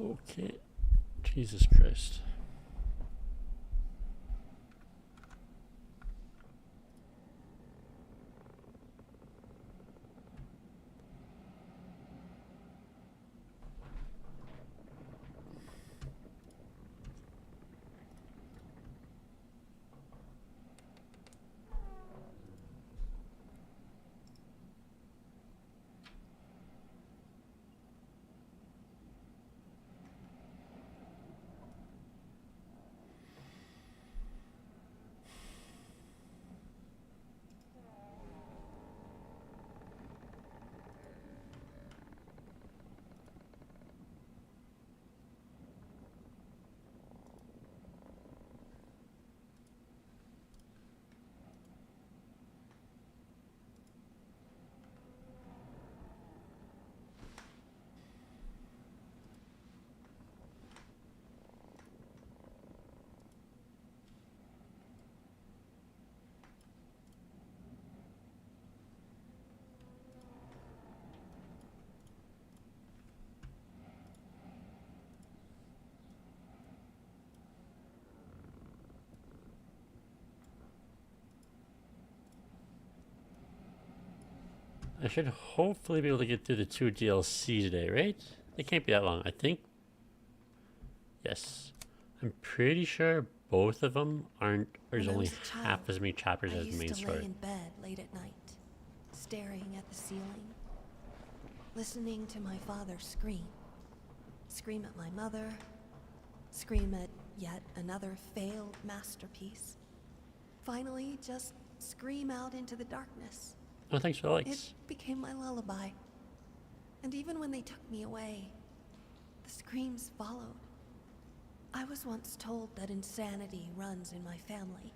Okay. Jesus Christ. I should hopefully be able to get through the 2 DLC today, right? They can't be that long, I think. Yes. I'm pretty sure both of them aren't. There's only half as many chapters as the main story. I used to lay in bed late at night, staring at the ceiling, listening to my father scream. Scream at my mother, scream at yet another failed masterpiece. Finally, just scream out into the darkness. Oh, thanks for the likes. It became my lullaby. And even when they took me away, the screams followed. I was once told that insanity runs in my family.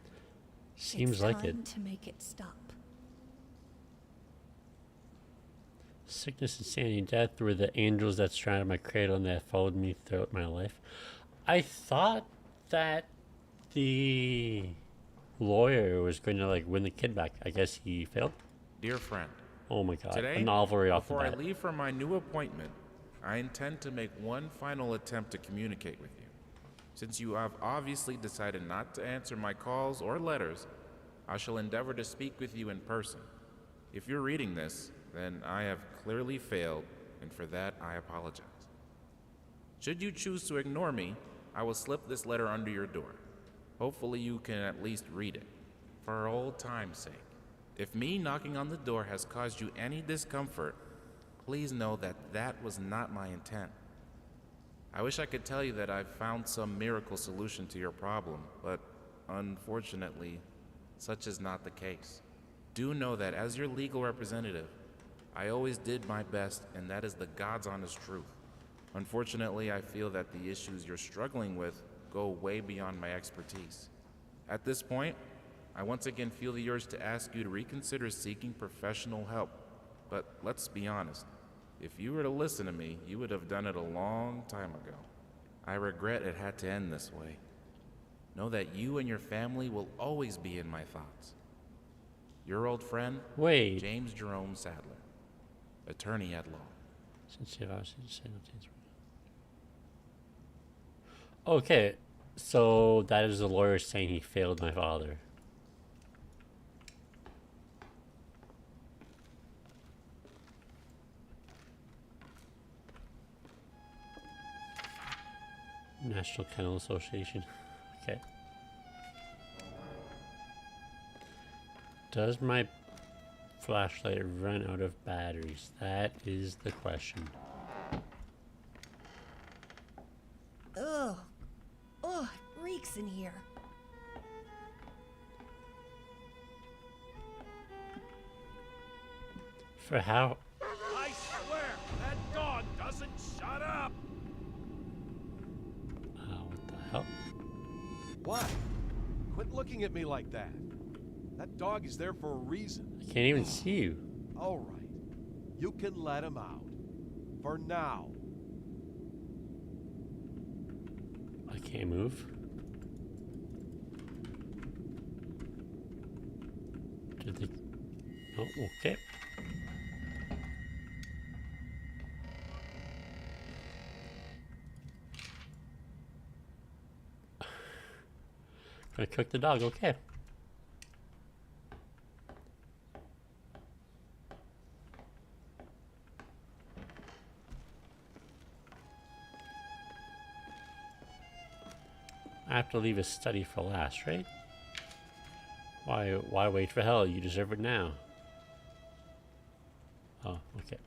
Seems like it. It's time to make it stop. Sickness, insanity, and death were the angels that surrounded my cradle and that followed me throughout my life. I thought that the lawyer was going to like win the kid back. I guess he failed. Dear friend, Oh my god. today, A novel right off the before I bat. leave for my new appointment, I intend to make one final attempt to communicate with you. Since you have obviously decided not to answer my calls or letters, I shall endeavor to speak with you in person. If you're reading this, then I have clearly failed, and for that I apologize. Should you choose to ignore me, I will slip this letter under your door. Hopefully you can at least read it, for old time's sake. If me knocking on the door has caused you any discomfort, please know that that was not my intent. I wish I could tell you that I've found some miracle solution to your problem, but unfortunately, such is not the case. Do know that as your legal representative, I always did my best, and that is the God's honest truth. Unfortunately, I feel that the issues you're struggling with go way beyond my expertise. At this point, I once again feel the urge to ask you to reconsider seeking professional help. But let's be honest, if you were to listen to me, you would have done it a long time ago. I regret it had to end this way. Know that you and your family will always be in my thoughts. Your old friend, Wait. James Jerome Sadler, attorney at law. Since you've obviously decided not to answer. Okay, so that is the lawyer saying he failed my father. National Kennel Association. Okay. Does my flashlight run out of batteries? That is the question. Ugh. Ugh, it reeks in here. For how? I swear, that dog doesn't shut up! What the hell? What? Quit looking at me like that. That dog is there for a reason. I can't even see you. All right. You can let him out. For now. I can't move. Did they... Oh, okay. Gonna cook the dog, okay. I have to leave his study for last, right? Why wait for hell? You deserve it now. Oh, okay.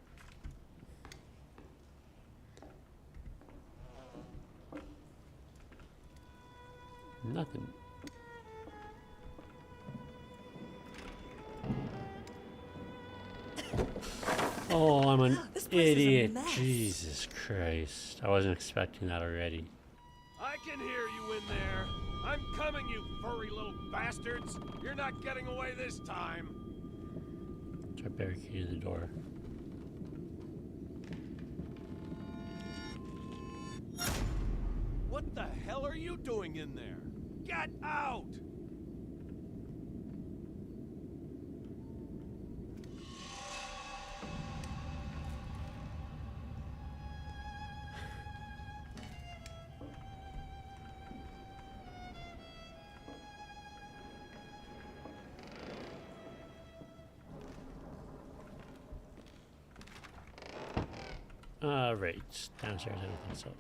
Nothing. Oh, I'm an This place is a idiot. mess. Jesus Christ. I wasn't expecting that already. I can hear you in there. I'm coming, you furry little bastards. You're not getting away this time. Try barricading the door. What the hell are you doing in there? Get out! Right. Downstairs, I don't think so.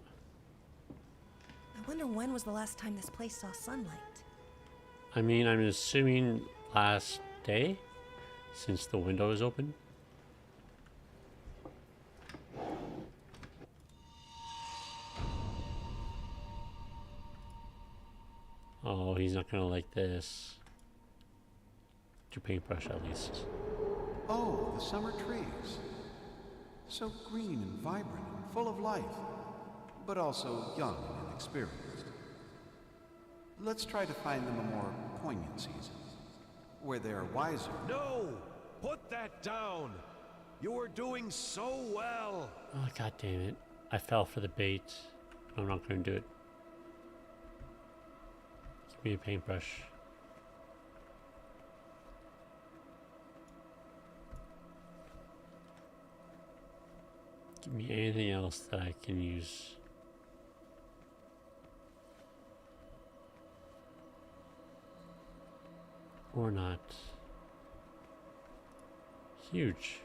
I wonder when was the last time this place saw sunlight? I mean, I'm assuming last day, since the window is open. Oh, he's not gonna like this. Do paintbrush at least. Oh, the summer trees. So green and vibrant and full of life, but also young and inexperienced. Let's try to find them a more poignant season, where they're wiser. No! Put that down! You were doing so well! Oh, god damn it. I fell for the bait. I'm not gonna do it. Give me a paintbrush. Give me anything else that I can use. Or not. Huge.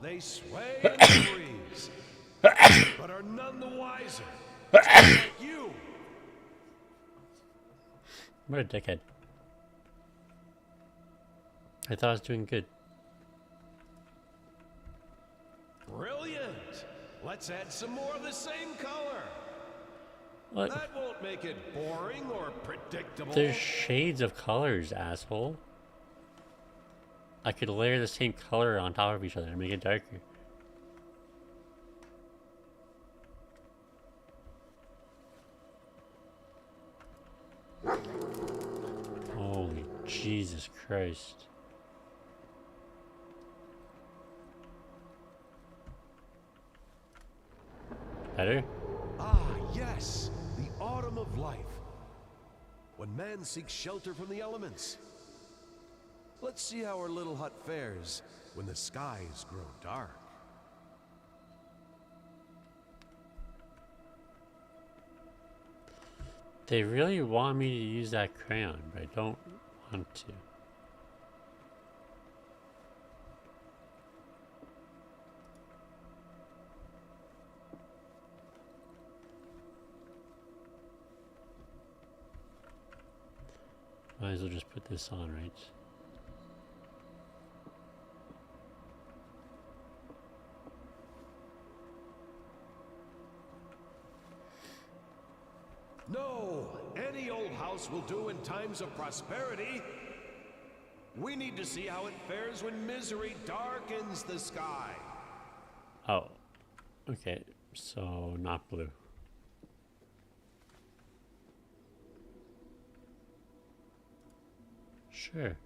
They sway in the breeze, but are none the wiser. Like you! What a dickhead. I thought I was doing good. Brilliant! Let's add some more of the same color. What? That won't make it boring or predictable. There's shades of colors, asshole. I could layer the same color on top of each other and make it darker. Holy Jesus Christ. Better? Ah, yes! The autumn of life. When man seeks shelter from the elements. Let's see how our little hut fares when the skies grow dark. They really want me to use that crayon, but I don't want to. Might as well just put this on, right? No! Any old house will do in times of prosperity. We need to see how it fares when misery darkens the sky. Oh. Okay, so not blue. Sure.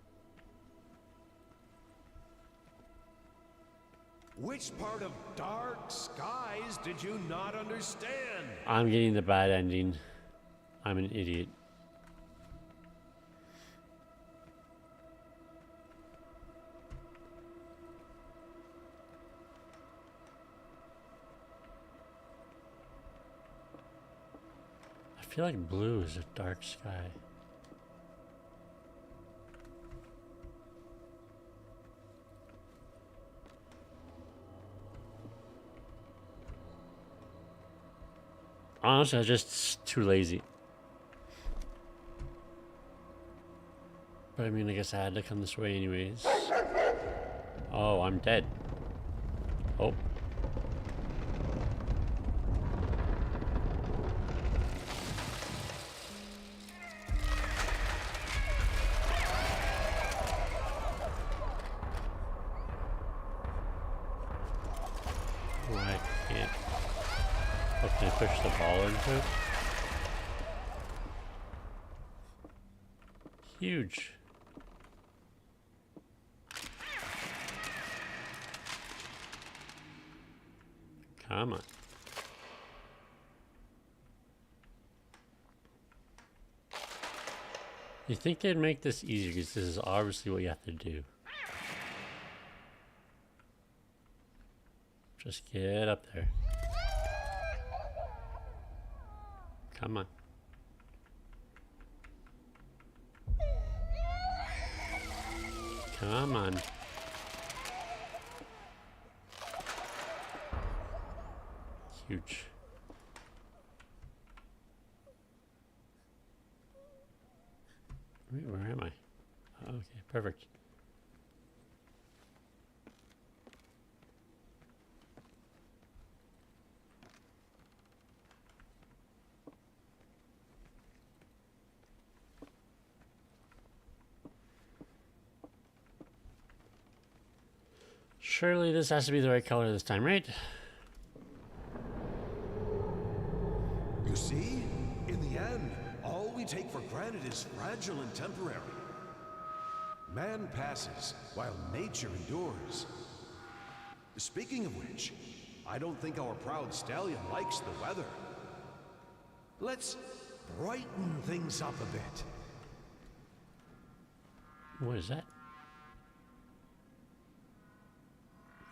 Which part of dark skies did you not understand? I'm getting the bad ending. I'm an idiot. feel like blue is a dark sky. Honestly, I was just too lazy. But I mean, I guess I had to come this way anyways. Oh, I'm dead. Oh. Oh, I can't. Oh, can I push the ball into it? Huge. Come on. You think they'd make this easier because this is obviously what you have to do. Just get up there. Come on. Come on. Huge. Wait, where am I? Oh, okay, perfect. Surely this has to be the right color this time, right? You see? In the end, all we take for granted is fragile and temporary. Man passes while nature endures. Speaking of which, I don't think our proud stallion likes the weather. Let's brighten things up a bit. What is that?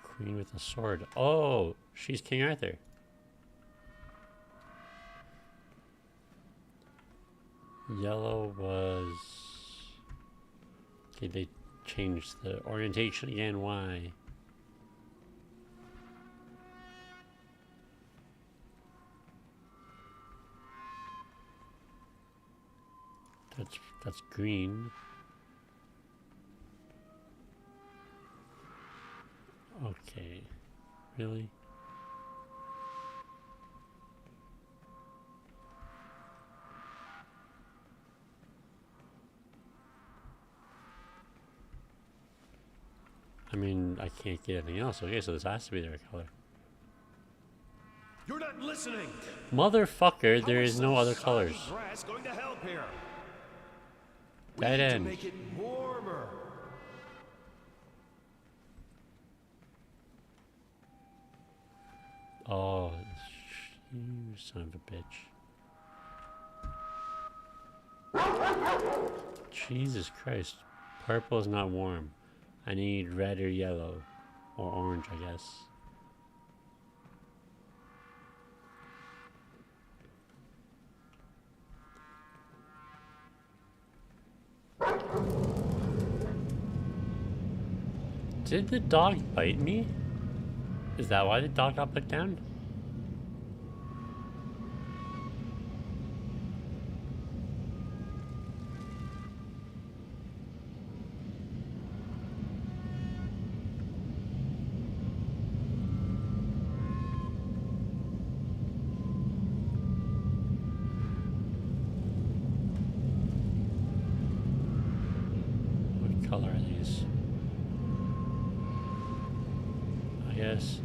Queen with a sword. Oh, she's King Arthur. Yellow was... Okay, they changed the orientation again. Why? That's green. Okay. Really? I mean, I can't get anything else. Okay, so this has to be their color. You're not listening. Motherfucker, there How is is no some other soggy colors. grass going to help here? We Dead need end. to make it warmer. Oh, you son of a bitch. Jesus Christ. Purple is not warm. I need red or yellow. Or orange, I guess. Did the dog bite me? Is that why the dog got put down? What color are these? I guess.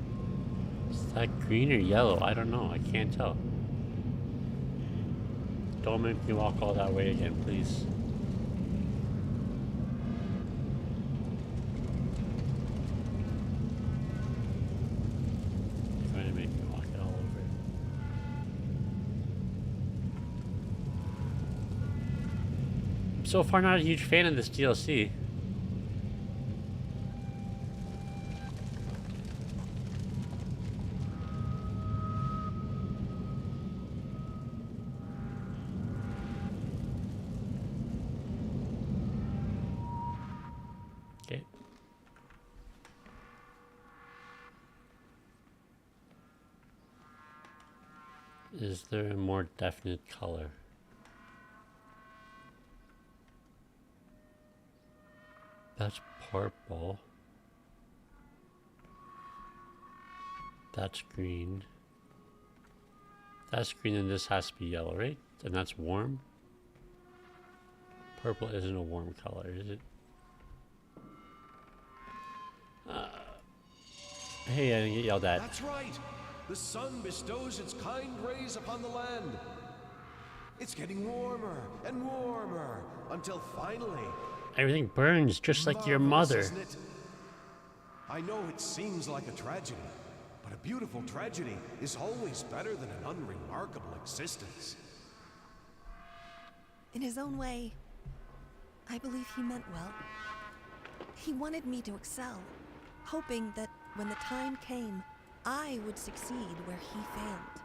Is that green or yellow? I don't know. I can't tell. Don't make me walk all that way again, please. You're going to make me walk it all over. I'm so far not a huge fan of this DLC. Is there a more definite color? That's purple. That's green. That's green, and this has to be yellow, right? And that's warm. Purple isn't a warm color, is it? Hey, I didn't get yelled at. That's right. The sun bestows its kind rays upon the land. It's getting warmer and warmer until finally... Everything burns just like your Marvelous, mother. isn't it? I know it seems like a tragedy, but a beautiful tragedy is always better than an unremarkable existence. In his own way, I believe he meant well. He wanted me to excel, hoping that when the time came, I would succeed where he failed.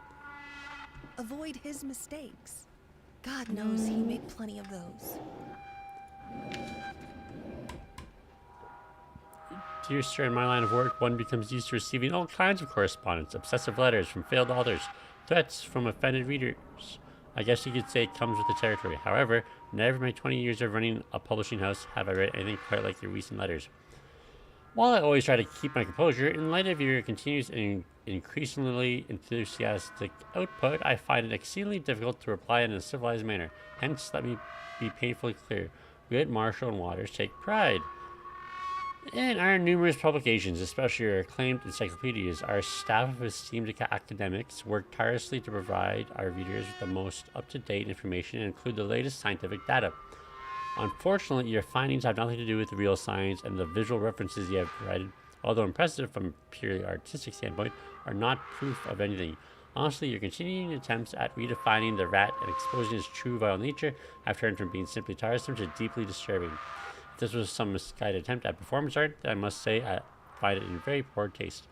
Avoid his mistakes. God knows he made plenty of those. Dear sir, in my line of work, one becomes used to receiving all kinds of correspondence, obsessive letters from failed authors, threats from offended readers. I guess you could say it comes with the territory. However, never in my 20 years of running a publishing house have I read anything quite like your recent letters. While I always try to keep my composure, in light of your continuous and increasingly enthusiastic output, I find it exceedingly difficult to reply in a civilized manner. Hence, let me be painfully clear. We at Marshall and Waters take pride in our numerous publications, especially your acclaimed encyclopedias. Our staff of esteemed academics work tirelessly to provide our readers with the most up-to-date information and include the latest scientific data. Unfortunately, your findings have nothing to do with real science, and the visual references you have provided, although impressive from a purely artistic standpoint, are not proof of anything. Honestly, your continuing attempts at redefining the rat and exposing its true vile nature have turned from being simply tiresome to deeply disturbing. If this was some misguided attempt at performance art, then I must say I find it in very poor taste.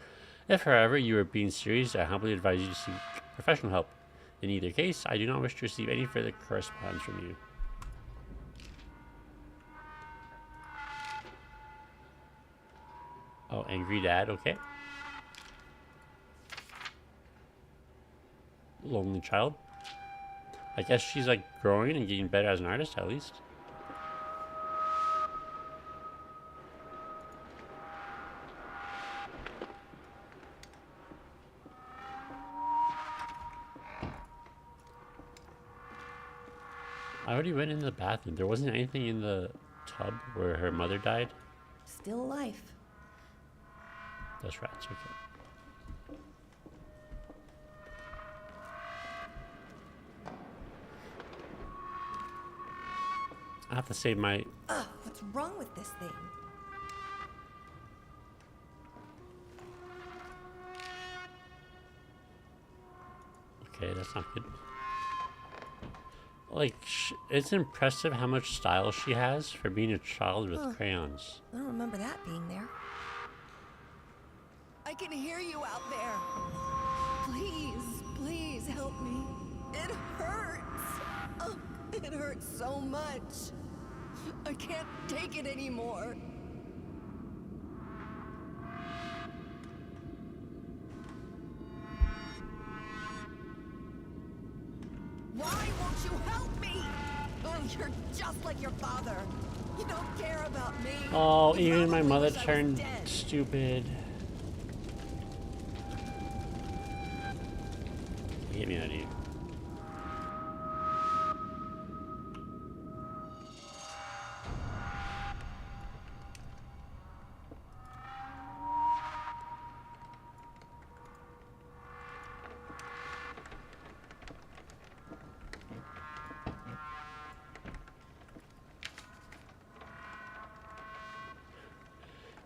If, however, you are being serious, I humbly advise you to seek professional help. In either case, I do not wish to receive any further correspondence from you. Oh, angry dad, okay. Lonely child. I guess she's like growing and getting better as an artist, at least. I already went in the bathroom. There wasn't anything in the tub where her mother died. Still life. That's rats, okay. I have to save my... Ugh, what's wrong with this thing? Okay, that's not good. Like, it's impressive how much style she has for being a child with crayons. I don't remember that being there. I can hear you out there. Please, please help me. It hurts. Oh, it hurts so much. I can't take it anymore. Why won't you help me? Oh, you're just like your father. You don't care about me. Oh, You even my probably mother wish I was turned dead. stupid. Get me out of here.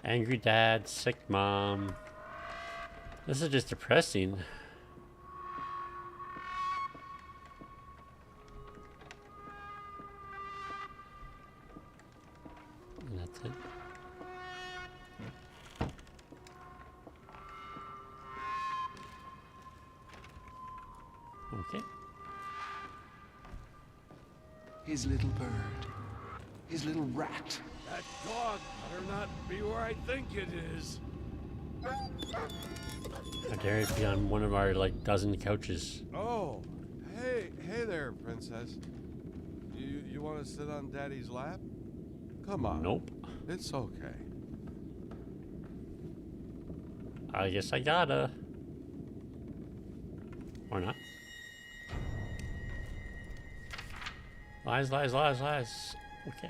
Angry dad, sick mom. This is just depressing. And that's it. Okay. His little bird. His little rat. That dog better not be where I think it is. How dare it be on one of our like dozen couches? Oh, hey there, princess. You want to sit on Daddy's lap? Come on. Nope. It's okay. I guess I gotta. Or not. Lies, lies, lies, lies. Okay.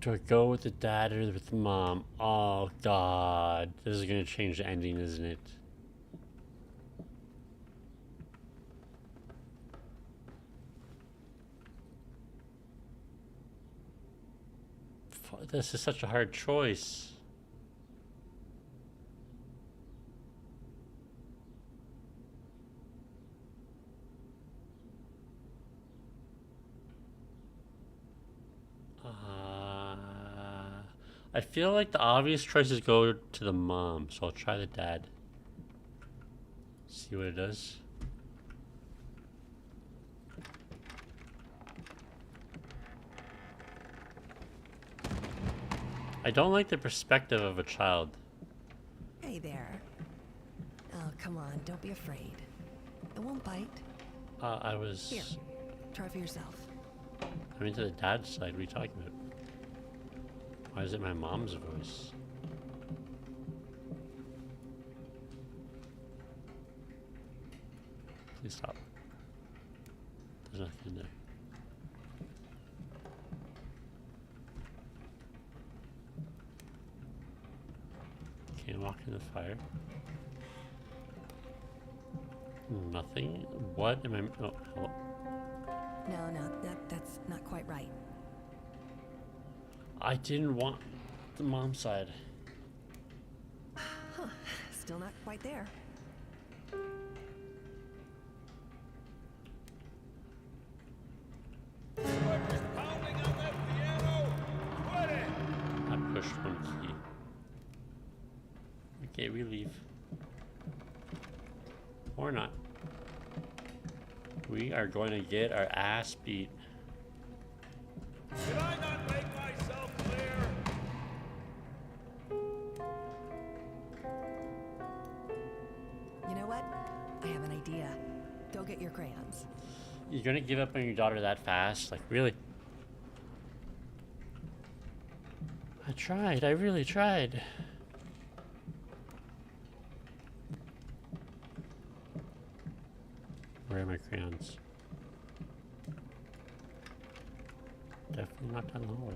Do I go with the dad or with the mom? Oh god. This is gonna change the ending, isn't it? This is such a hard choice. I feel like the obvious choices go to the mom, so I'll try the dad. See what it does. I don't like the perspective of a child. Hey there. Oh, come on, don't be afraid. It won't bite. I was... Here, try for yourself. I'm into the dad's side. What are you talking about? Why is it my mom's voice? Please stop. There's nothing in there. Can't walk in the fire. Nothing? What am I... Oh, hello. No, that's not quite right. I didn't want the mom side. Huh, still not quite there. Pounding on that piano. Quit it. I pushed one key. Okay, we leave. Or not. We are going to get our ass beat. Did I not make myself clear? You know what? I have an idea. Go get your crayons. You're gonna give up on your daughter that fast? Like, really? I tried. I really tried. Where are my crayons? Definitely not down the hallway.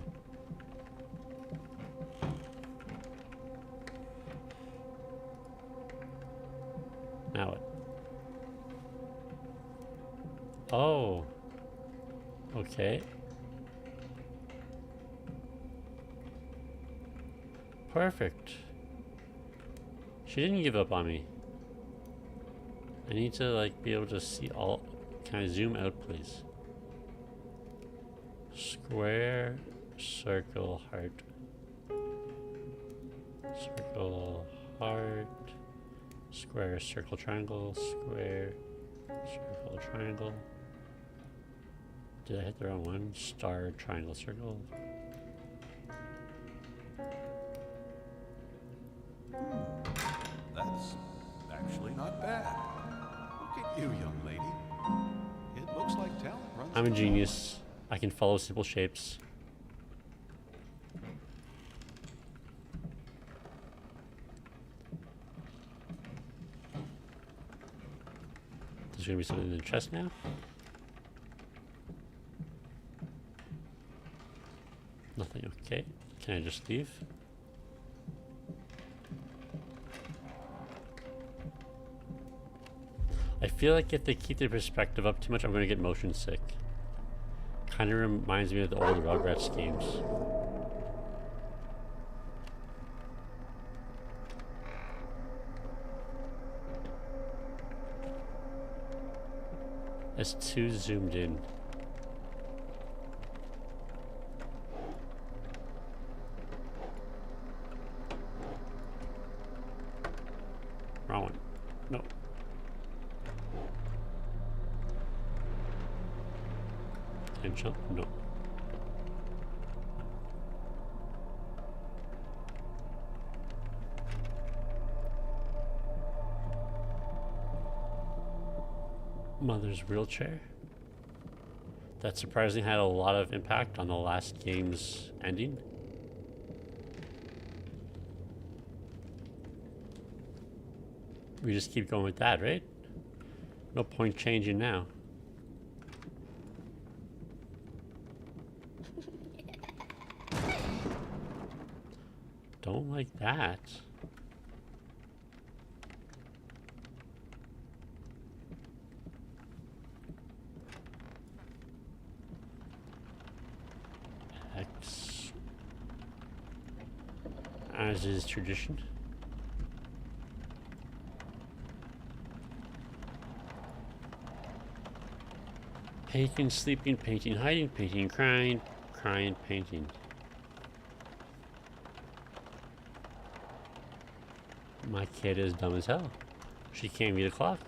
Now what? Oh. Okay. Perfect. She didn't give up on me. I need to like be able to see all. Can I zoom out, please? Square, circle, heart. Circle, heart. Square, circle, triangle, square, circle, triangle. Did I hit the wrong one? Star, triangle, circle. That's actually not bad. Look at you, young lady. It looks like talent runs. I'm a genius. I can follow simple shapes. There's gonna be something in the chest now. Nothing. Okay. Can I just leave? I feel like if they keep their perspective up too much, I'm gonna get motion sick. Kind of reminds me of the old Rugrats games. It's too zoomed in. jump? No. Mother's wheelchair. That surprisingly had a lot of impact on the last game's ending. We just keep going with that, right? No point changing now. Don't like that. X. As is tradition. Painting, sleeping, painting, hiding, painting, crying, crying, painting. My kid is dumb as hell. She can't read a clock.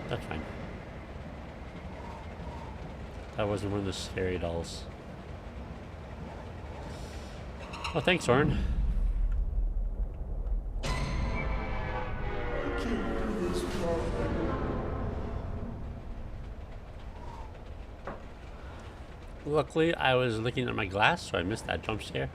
That's fine. That wasn't one of the scary dolls. Oh, thanks, Orin. Luckily, I was looking at my glass, so I missed that jump scare.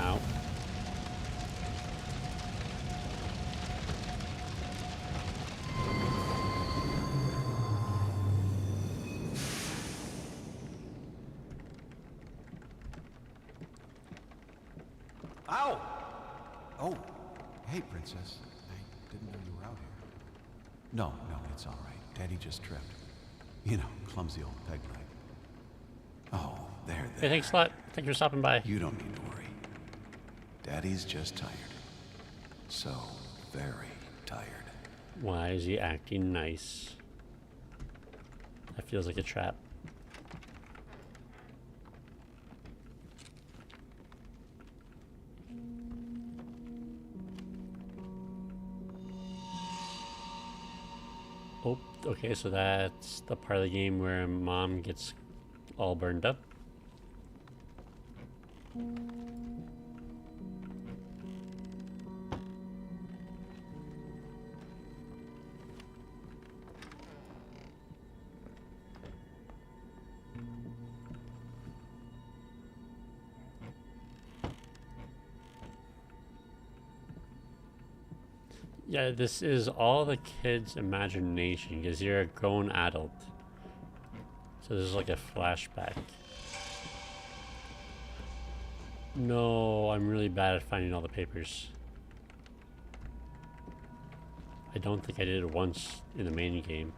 Ow. Ow! Oh, hey, Princess. I didn't know you were out here. No, it's all right. Daddy just tripped. You know, clumsy old peg leg. Oh, there. Hey, thanks a lot. Thanks for stopping by. You don't need to worry. Daddy's just tired. So very tired. Why is he acting nice? That feels like a trap. Oh, okay, so that's the part of the game where Mom gets all burned up. Yeah, this is all the kid's imagination because you're a grown adult. So this is like a flashback. No, I'm really bad at finding all the papers. I don't think I did it once in the main game.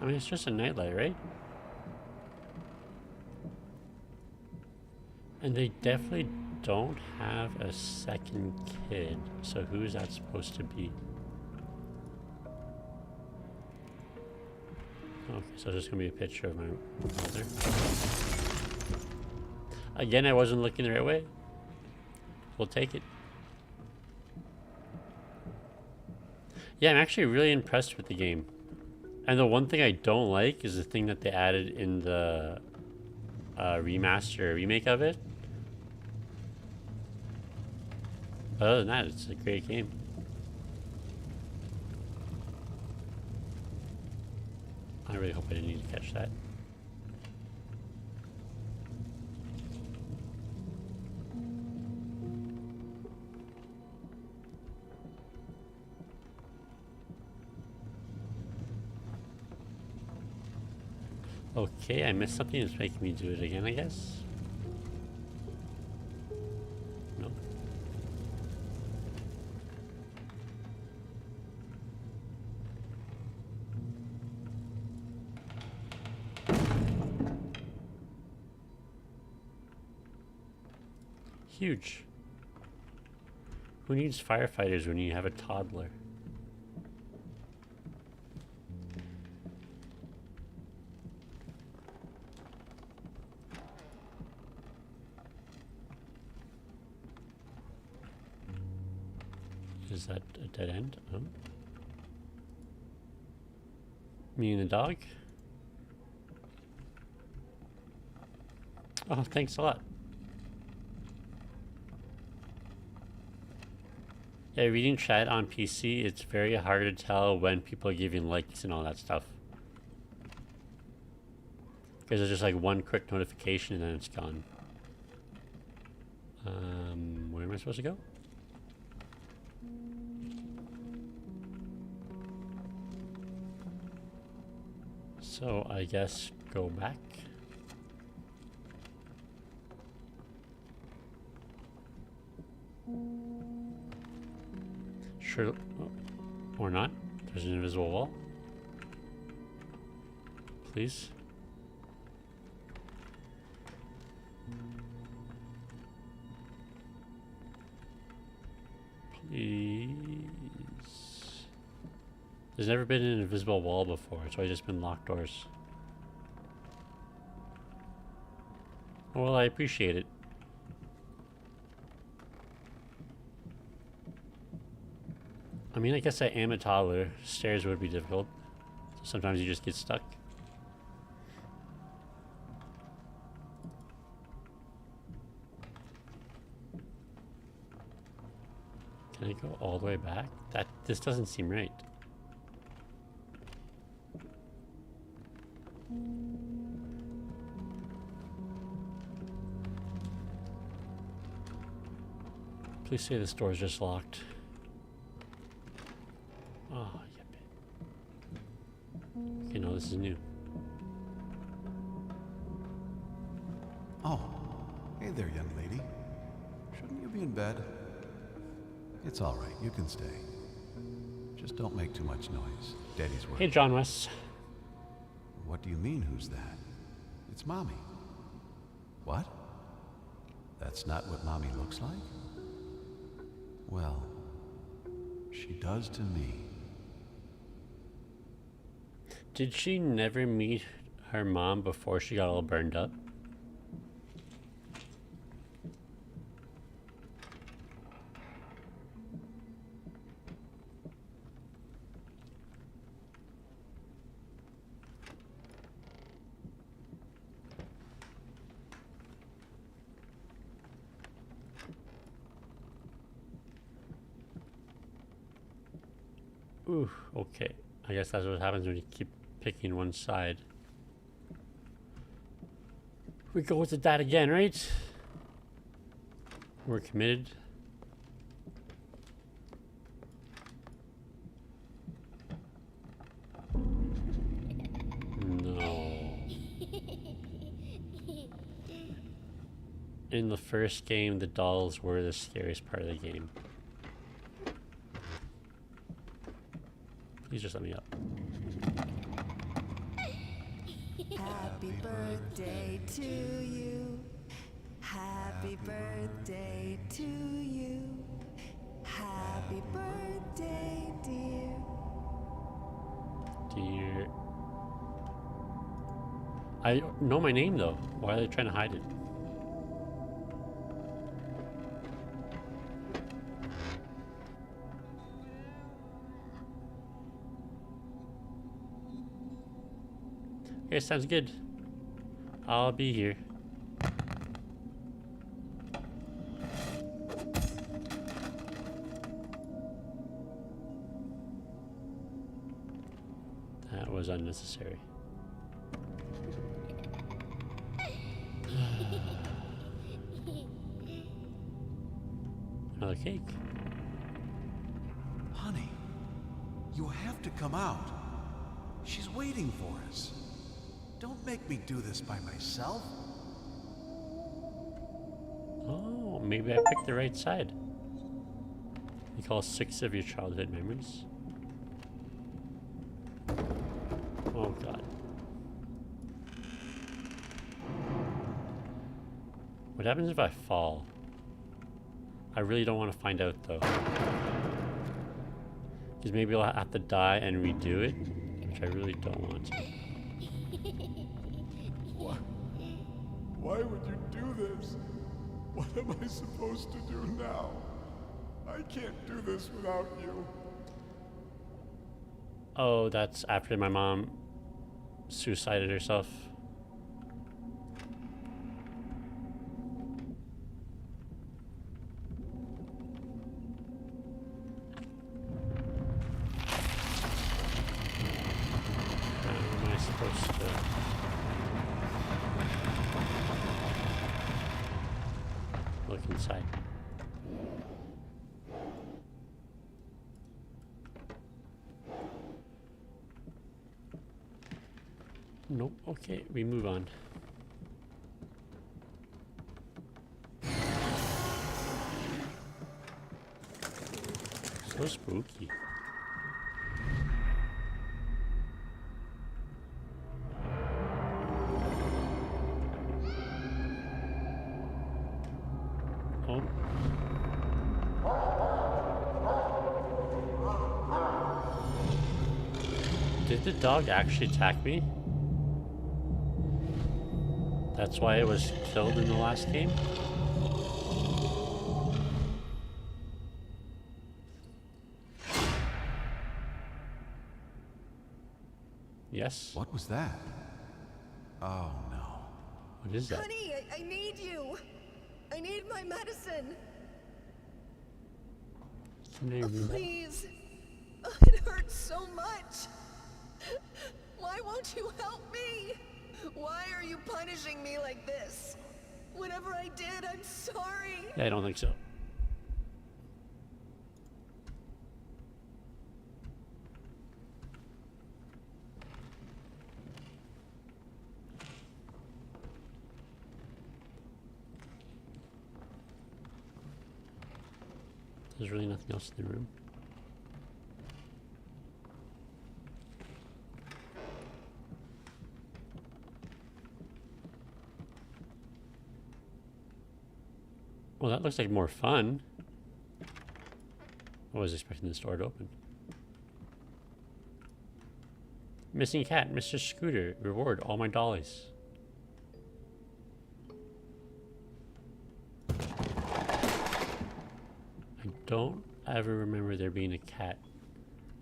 I mean, it's just a nightlight, right? And they definitely don't have a second kid. So who is that supposed to be? Okay, so there's gonna be a picture of my mother. Again, I wasn't looking the right way. We'll take it. Yeah, I'm actually really impressed with the game. And the one thing I don't like is the thing that they added in the remaster, remake of it. But other than that, it's a great game. I really hope I didn't need to catch that. Okay, I missed something that's making me do it again, I guess. Nope. Huge. Who needs firefighters when you have a toddler? Is that a dead end? Oh. Me and the dog? Oh, thanks a lot. Yeah, reading chat on PC, it's very hard to tell when people are giving likes and all that stuff. Because there's just like one quick notification and then it's gone. Where am I supposed to go? So I guess go back. Sure, or not. There's an invisible wall. Please. Please. There's never been an invisible wall before. It's always just been locked doors. Well, I appreciate it. I mean, I guess I am a toddler. Stairs would be difficult. Sometimes you just get stuck. Can I go all the way back? This doesn't seem right. Please say this door is just locked. Oh, yep. Okay, no, this is new. Oh, hey there, young lady. Shouldn't you be in bed? It's all right, you can stay. Just don't make too much noise. Daddy's working. Hey, John West. What do you mean, who's that? It's Mommy. What? That's not what Mommy looks like? Well, she does to me. Did she never meet her mom before she got all burned up? Ooh, okay. I guess that's what happens when you keep picking one side. We go with that again, right? We're committed. No. In the first game, the dolls were the scariest part of the game. Please just let me up. Happy birthday to you. Happy birthday to you. Happy birthday, dear. Dear. I know my name though. Why are they trying to hide it? Okay, sounds good. I'll be here. That was unnecessary. Another cake. Honey, you have to come out. She's waiting for us. Don't make me do this by myself. Oh, maybe I picked the right side. Recall 6 of your childhood memories. Oh god. What happens if I fall? I really don't want to find out though. Because maybe I'll have to die and redo it, which I really don't want to. Why would you do this? What am I supposed to do now? I can't do this without you. Oh, that's after my mom suicided herself. How am I supposed to... look inside? Nope. Okay, we move on. So spooky. Oh. Did the dog actually attack me? That's why it was killed in the last game? Yes? What was that? Oh no. What is that? Honey, I need you. I need my medicine. Can I read that? Please. It hurts so much. Why won't you help me? Why are you punishing me like this? Whatever I did, I'm sorry. Yeah, I don't think so. There's really nothing else in the room. Well, that looks like more fun. I was expecting this door to open. Missing cat, Mr. Scooter. Reward all my dollies. I don't ever remember there being a cat.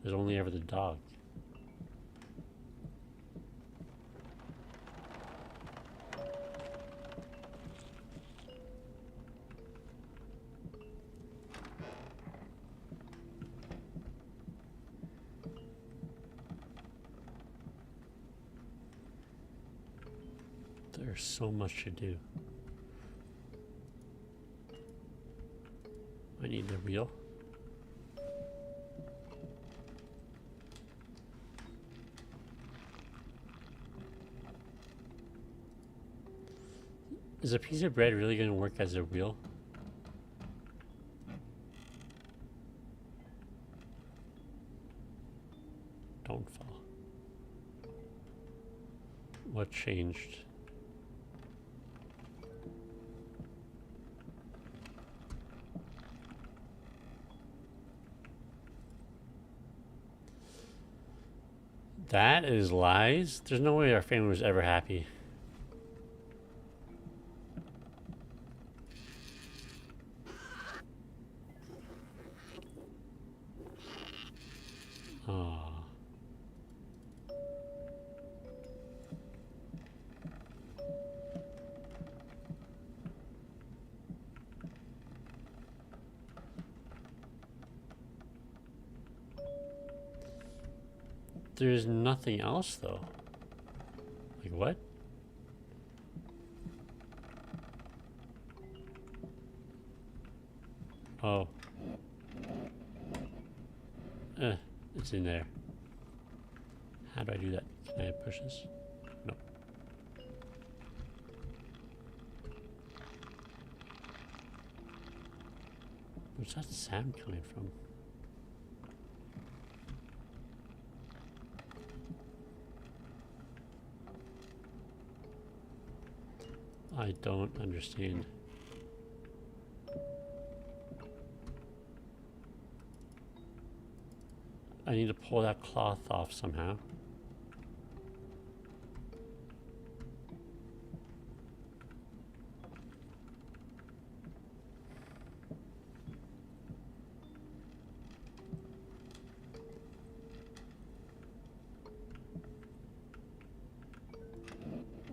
There's only ever the dog. There's so much to do. I need the wheel. Is a piece of bread really going to work as a wheel? Don't fall. What changed? That is lies? There's no way our family was ever happy. Aww. There's nothing else though. Like what? Oh. It's in there. How do I do that? Can I push this? No. Where's that sound coming from? I don't understand. I need to pull that cloth off somehow.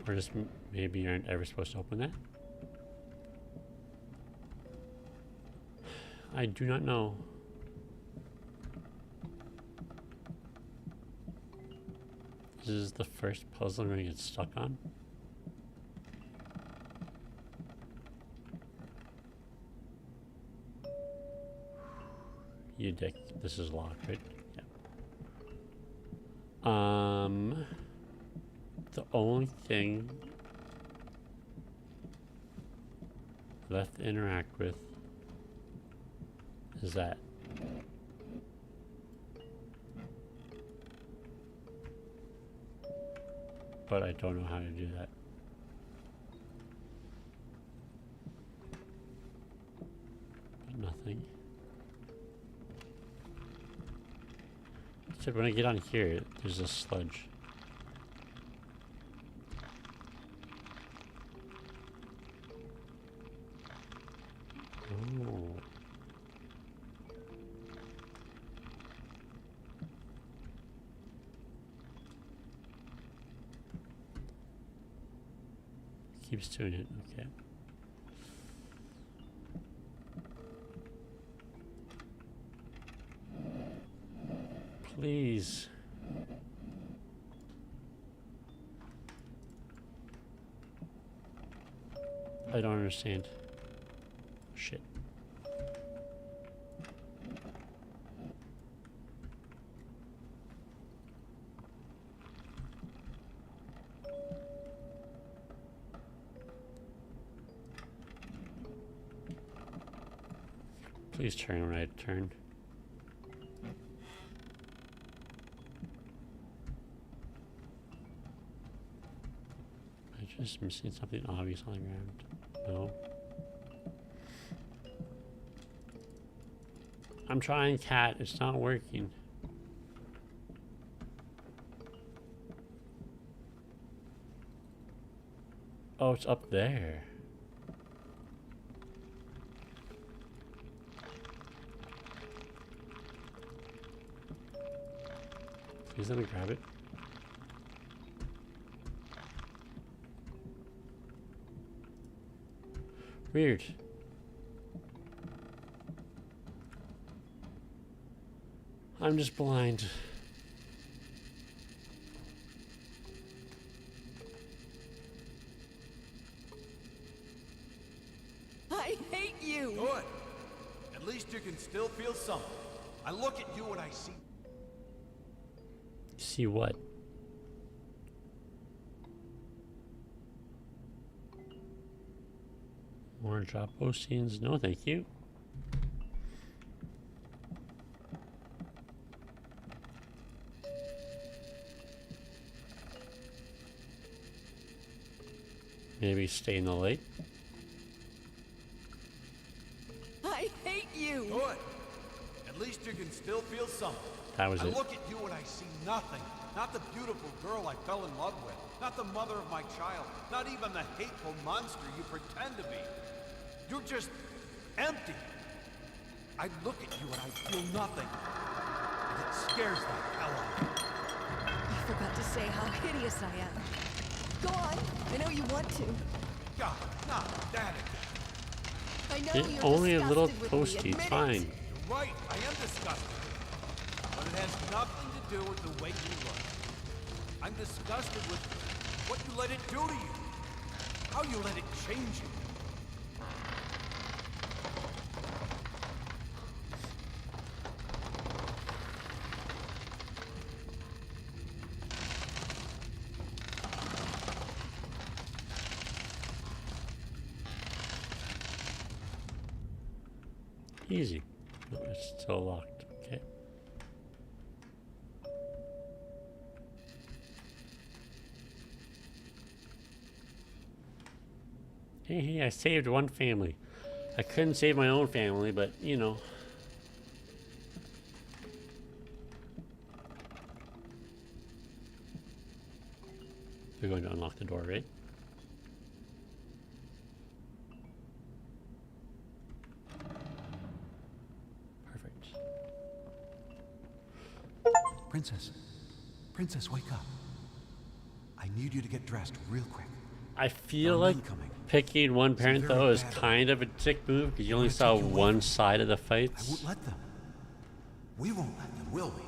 Or just maybe you aren't ever supposed to open that? I do not know. This is the first puzzle I'm gonna get stuck on. You dick. This is locked, right? Yeah. The only thing left to interact with is that. But I don't know how to do that. But nothing. Except when I get on here, there's a sludge. Oh. Keeps doing it, okay. Please. I don't understand. Shit. Please turn when I turn. I'm just missing something obvious on the ground. No. I'm trying, cat. It's not working. Oh, it's up there. Please let me grab it. Weird. I'm just blind. I hate you! Good. At least you can still feel something. I look at you and I see... See what? More drop postings? No, thank you. Maybe stay in the light. I hate you! Good. At least you can still feel something. That was I it. look at you and I see nothing. Not the beautiful girl I fell in love with. Not the mother of my child. Not even the hateful monster you pretend to be. You're just empty. I look at you and I feel nothing. And it scares the hell out of me. I forgot to say how hideous I am. Go on. I know you want to. God, not that again. I know It's you're only a little disgusted with me, posty. admit It's it. fine. You're right, I am disgusted. But it has nothing to do with the way you look. I'm disgusted with what you let it do to you. How you let it change you. Easy. Oh, it's still locked. Okay. Hey, I saved one family. I couldn't save my own family, but you know. We're going to unlock the door, right? Perfect. Princess. Princess, wake up. I need you to get dressed real quick. I feel There are like men coming. picking one parent very though is bad. kind of a dick move because you only gonna saw take you away one from- side of the I fights. won't let them. We won't let them, will we?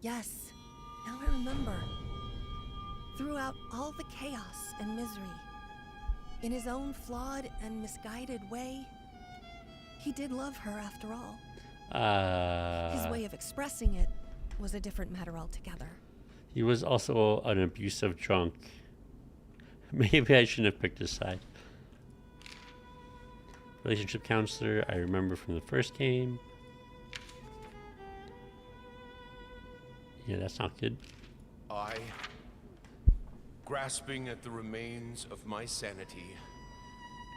Yes, now I remember. Throughout all the chaos and misery, in his own flawed and misguided way, he did love her after all. His way of expressing it was a different matter altogether. He was also an abusive drunk. Maybe I shouldn't have picked his side. Relationship counselor, I remember from the first game. Yeah, that's not good. I, grasping at the remains of my sanity,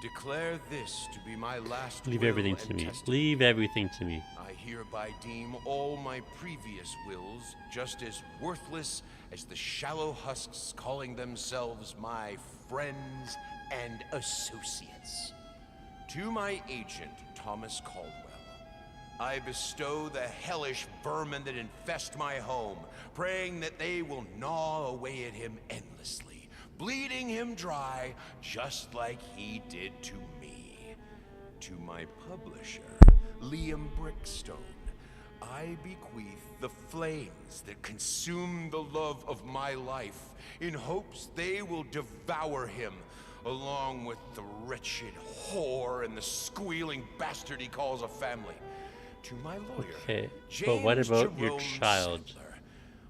declare this to be my last Leave will everything and to me. testament. Leave everything to me. I hereby deem all my previous wills just as worthless as the shallow husks calling themselves my friends and associates. To my agent, Thomas Caldwell, I bestow the hellish vermin that infest my home, praying that they will gnaw away at him endlessly, bleeding him dry just like he did to me. To my publisher, Liam Brickstone, I bequeath the flames that consume the love of my life in hopes they will devour him, along with the wretched whore and the squealing bastard he calls a family. To my lawyer, Okay, James but what about your Jerome child? Sandler,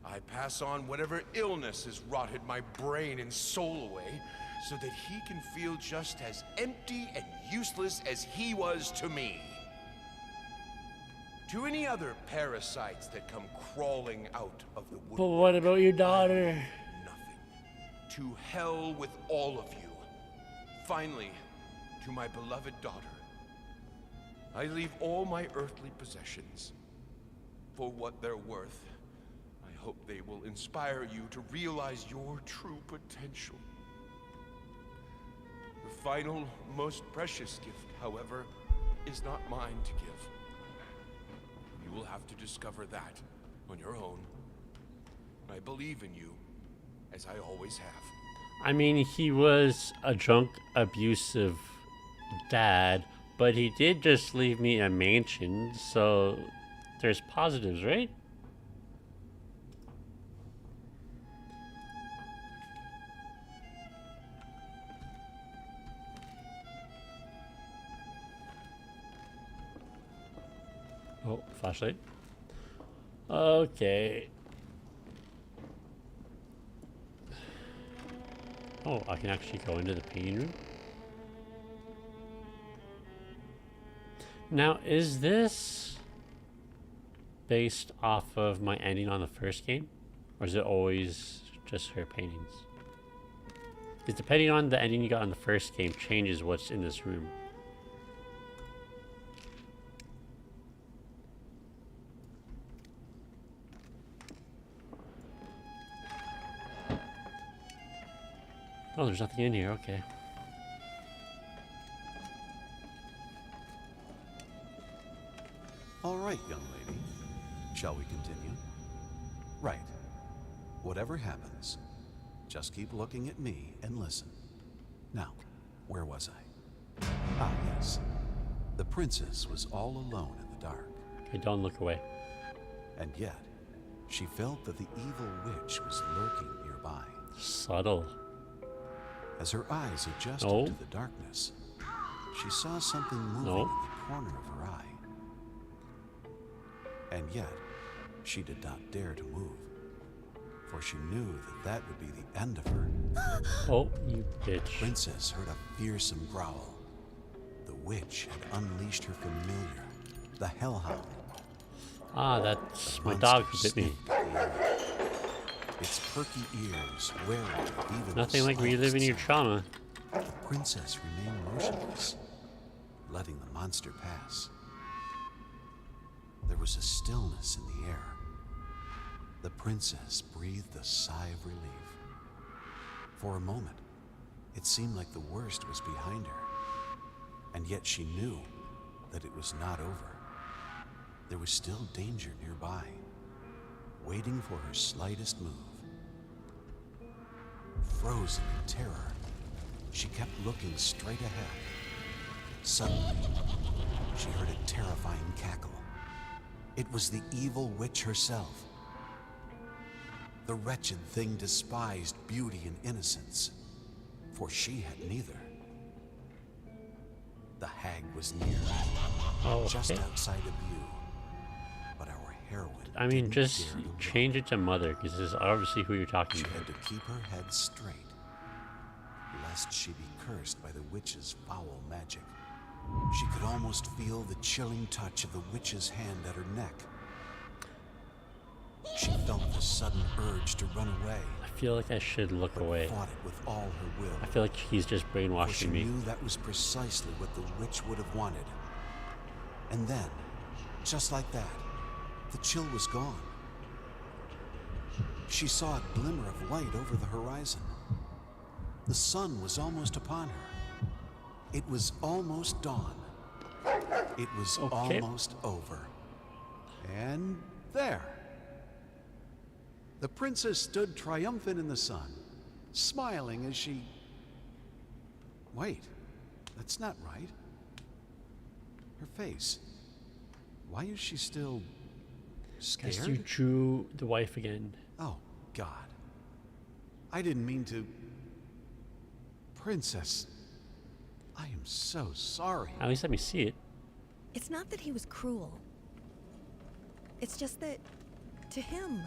I pass on whatever illness has rotted my brain and soul away, so that he can feel just as empty and useless as he was to me. To any other parasites that come crawling out of the woodwork, But what about your daughter? nothing. To hell with all of you. Finally, to my beloved daughter, I leave all my earthly possessions. For what they're worth, I hope they will inspire you to realize your true potential. The final, most precious gift, however, is not mine to give. You will have to discover that on your own. I believe in you, as I always have. I mean, he was a drunk, abusive dad, but he did just leave me a mansion, so there's positives, right? Oh, flashlight. Okay. Oh, I can actually go into the painting room. Now, is this based off of my ending on the first game? Or is it always just her paintings? Because depending on the ending you got on the first game changes what's in this room. Oh, there's nothing in here, okay. All right, young lady. Shall we continue? Right. Whatever happens, just keep looking at me and listen. Now, where was I? Ah, yes. The princess was all alone in the dark, Okay, don't look away. and yet she felt that the evil witch was lurking nearby. Subtle. As her eyes adjusted No. to the darkness, she saw something moving No. in the corner of her eye. And yet, she did not dare to move, for she knew that that would be the end of her. Oh, you bitch. Princess heard a fearsome growl. The witch had unleashed her familiar, the Hellhound. Ah, that's The my dog who monster bit me. sniffed the air. Its perky ears wary of even the Nothing like slightest reliving your sound. trauma. The princess remained motionless, letting the monster pass. There was a stillness in the air. The princess breathed a sigh of relief. For a moment, it seemed like the worst was behind her, and yet she knew that it was not over. There was still danger nearby, waiting for her slightest move. Frozen in terror, she kept looking straight ahead. Suddenly, she heard a terrifying cackle. It was the evil witch herself. The wretched thing despised beauty and innocence, for she had neither. The hag was near, Oh, just okay. outside of view. But our heroine I mean, didn't just dare to look. change it to mother, because this is obviously who you're talking She about. had to keep her head straight, lest she be cursed by the witch's foul magic. She could almost feel the chilling touch of the witch's hand at her neck. She felt the sudden urge to run away, I feel like I should look but away. fought it with all her will. I feel like he's just For she brainwashing me. knew that was precisely what the witch would have wanted. And then, just like that, the chill was gone. She saw a glimmer of light over the horizon. The sun was almost upon her. It was almost dawn. It was Okay. almost over. And there. The princess stood triumphant in the sun, smiling as she... Wait, that's not right. Her face. Why is she still Guess you scared? drew the wife again. Oh, God. I didn't mean to... Princess, I am so sorry. At least let me see it. It's not that he was cruel. It's just that, to him,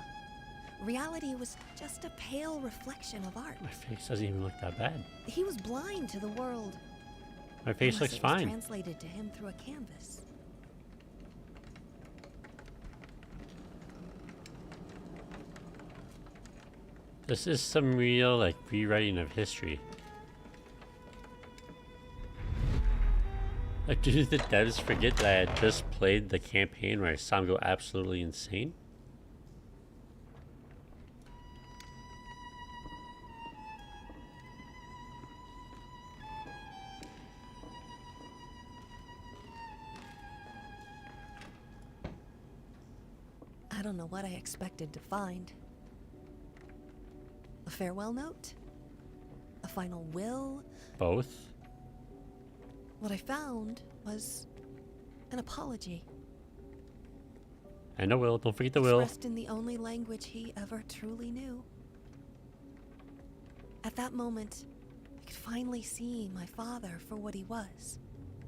reality was just a pale reflection of art. My face doesn't even look that bad. He was blind to the world. My face unless looks it was fine. translated to him through a canvas. This is some real, like, rewriting of history. Like, did the devs forget that I had just played the campaign where I saw him go absolutely insane? I don't know what I expected to find. A farewell note? A final will? Both? What I found was an apology. And a will. Don't forget the will. Expressed in the only language he ever truly knew. At that moment, I could finally see my father for what he was.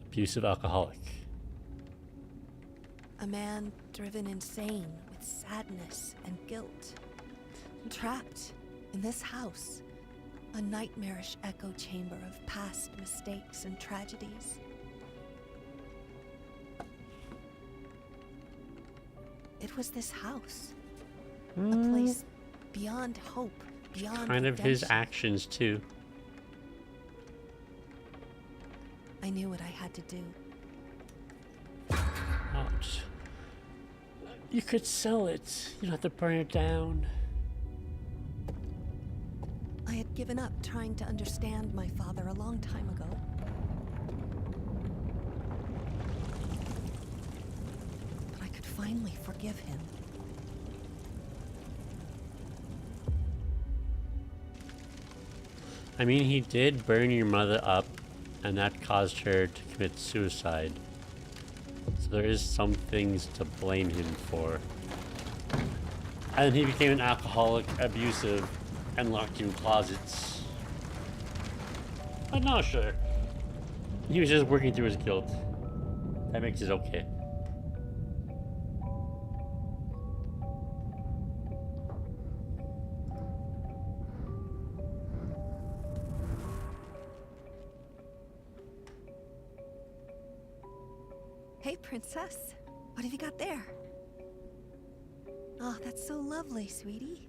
Abusive alcoholic. A man driven insane with sadness and guilt. Trapped in this house, a nightmarish echo chamber of past mistakes and tragedies. It was this house, a place beyond hope, beyond Kind of his redemption. actions, too. I knew what I had to do. Ouch. You could sell it. You don't have to burn it down. I had given up trying to understand my father a long time ago. But I could finally forgive him. I mean, he did burn your mother up, and that caused her to commit suicide. So there is some things to blame him for. And he became an alcoholic, abusive, and locked you in closets. But no, sure. He was just working through his guilt. That makes it okay. Hey, princess. What have you got there? Oh, that's so lovely, sweetie.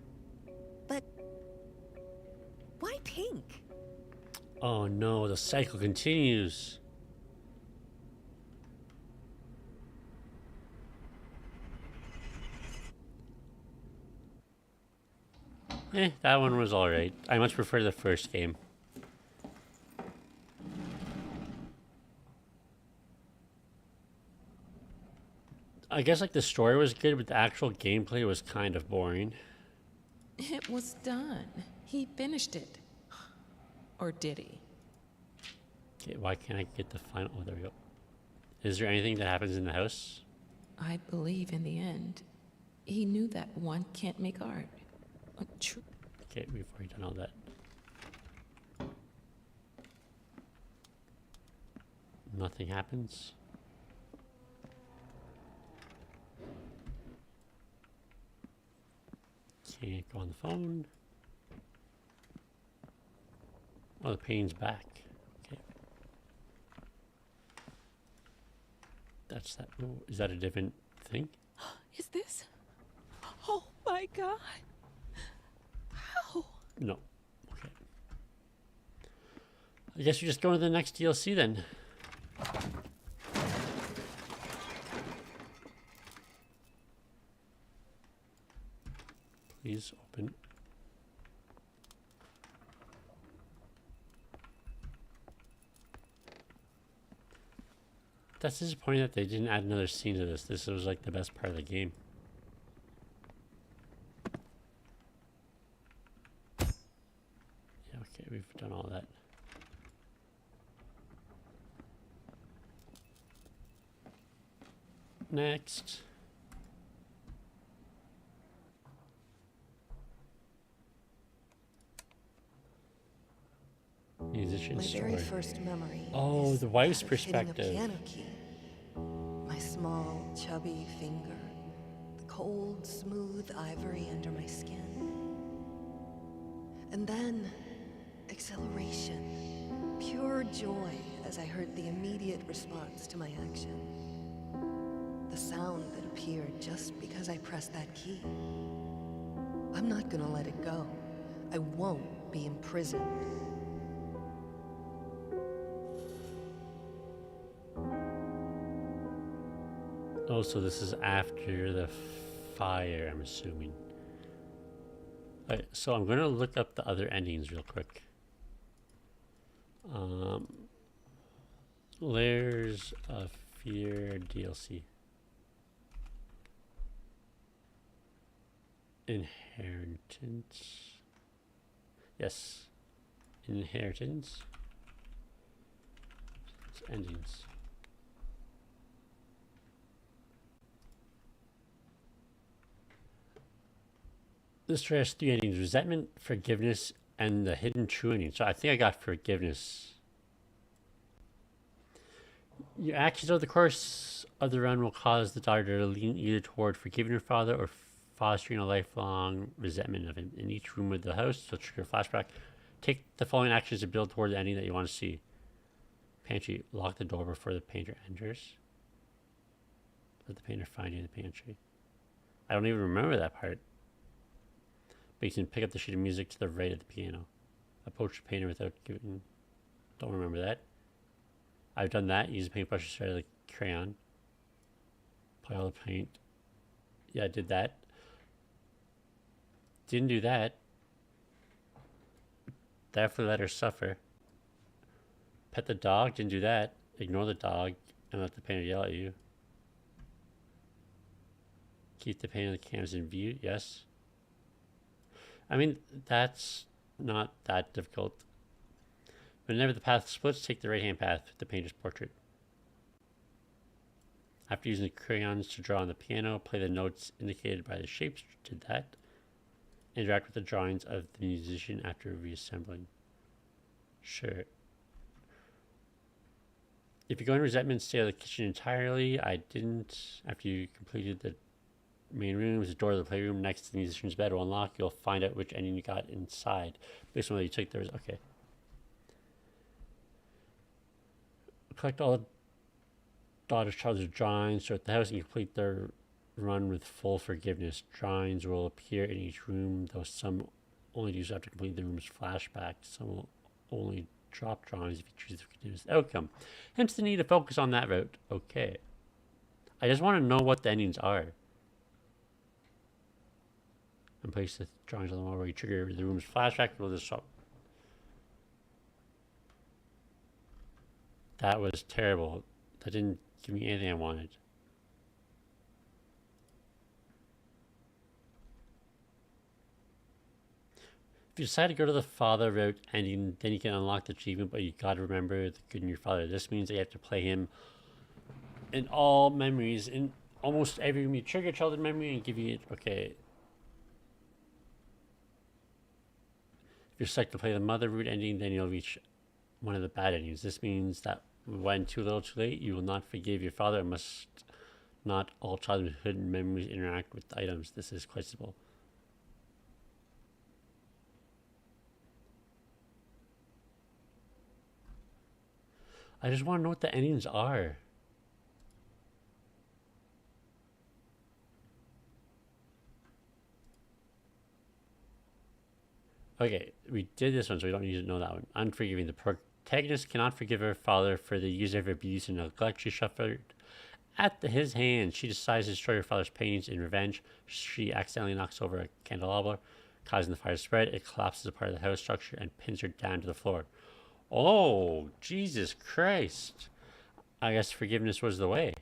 But why pink? Oh no, the cycle continues. That one was alright. I much prefer the first game. I guess like the story was good, but the actual gameplay was kind of boring. It was done. He finished it. Or did he? Okay, why can't I get the final? Oh, there we go. Is there anything that happens in the house? I believe in the end, he knew that one can't make art. True. Okay, we've already done all that. Nothing happens. Can't go on the phone. Oh, the pain's back. Okay. That's that. Oh, is that a different thing? Is this? Oh my god. How? No. Okay. I guess we just go to the next DLC then. Please open. That's disappointing that they didn't add another scene to this. This was like the best part of the game. Yeah, okay, we've done all that. Next. Musician My story. very first memory. Oh, is the wife's of hitting perspective. a piano key. My small, chubby finger. The cold, smooth ivory under my skin. And then, exhilaration. Pure joy as I heard the immediate response to my action. The sound that appeared just because I pressed that key. I'm not gonna let it go. I won't be imprisoned. Oh, so this is after the fire, I'm assuming. Alright, so I'm gonna look up the other endings real quick. Layers of Fear DLC. Inheritance. Yes. Inheritance. It's endings. This story has 3 endings: resentment, forgiveness, and the hidden true ending. So I think I got forgiveness. Your actions over the course of the run will cause the daughter to lean either toward forgiving her father or fostering a lifelong resentment of him. In each room of the house, so trigger a flashback. Take the following actions to build toward the ending that you want to see. Pantry. Lock the door before the painter enters. Let the painter find you in the pantry. I don't even remember that part. But you can pick up the sheet of music to the right of the piano. Approach the painter without giving... Don't remember that. I've done that. Use a paintbrush to start like crayon. Apply all the paint. Yeah, I did that. Didn't do that. Definitely let her suffer. Pet the dog. Didn't do that. Ignore the dog and let the painter yell at you. Keep the paint on the canvas in view. Yes. I mean, that's not that difficult. Whenever the path splits, take the right-hand path with the painter's portrait. After using the crayons to draw on the piano, play the notes indicated by the shapes. Did that. Interact with the drawings of the musician after reassembling. Sure. If you go in resentment, stay out of the kitchen entirely. I didn't. After you completed the main rooms, the door of the playroom next to the musician's bed will unlock. You'll find out which ending you got inside. Based on whether you took theirs. Okay. Collect all the daughter's childhood drawings throughout the house and complete their run with full forgiveness. Drawings will appear in each room, though some only do so after completing the room's flashback. Some will only drop drawings if you choose the forgiveness outcome. Hence the need to focus on that route. Okay. I just want to know what the endings are. And place the drawings on the wall where you trigger the room's flashback. Will just shop. That was terrible. That didn't give me anything I wanted. If you decide to go to the father route ending, then you can unlock the achievement, but you gotta remember the good in your father. This means that you have to play him in all memories, in almost every room. You trigger childhood memory and give you it. Okay. If you're stuck to play the mother route ending, then you'll reach one of the bad endings. This means that when too little too late, you will not forgive your father and must not all childhood memories interact with the items. This is quite simple. I just want to know what the endings are. Okay, we did this one, so we don't need to know that one. Unforgiving. The protagonist cannot forgive her father for the years of abuse and neglect she suffered at his hands. She decides to destroy her father's paintings in revenge. She accidentally knocks over a candelabra, causing the fire to spread. It collapses a part of the house structure and pins her down to the floor. Oh, Jesus Christ. I guess forgiveness was the way.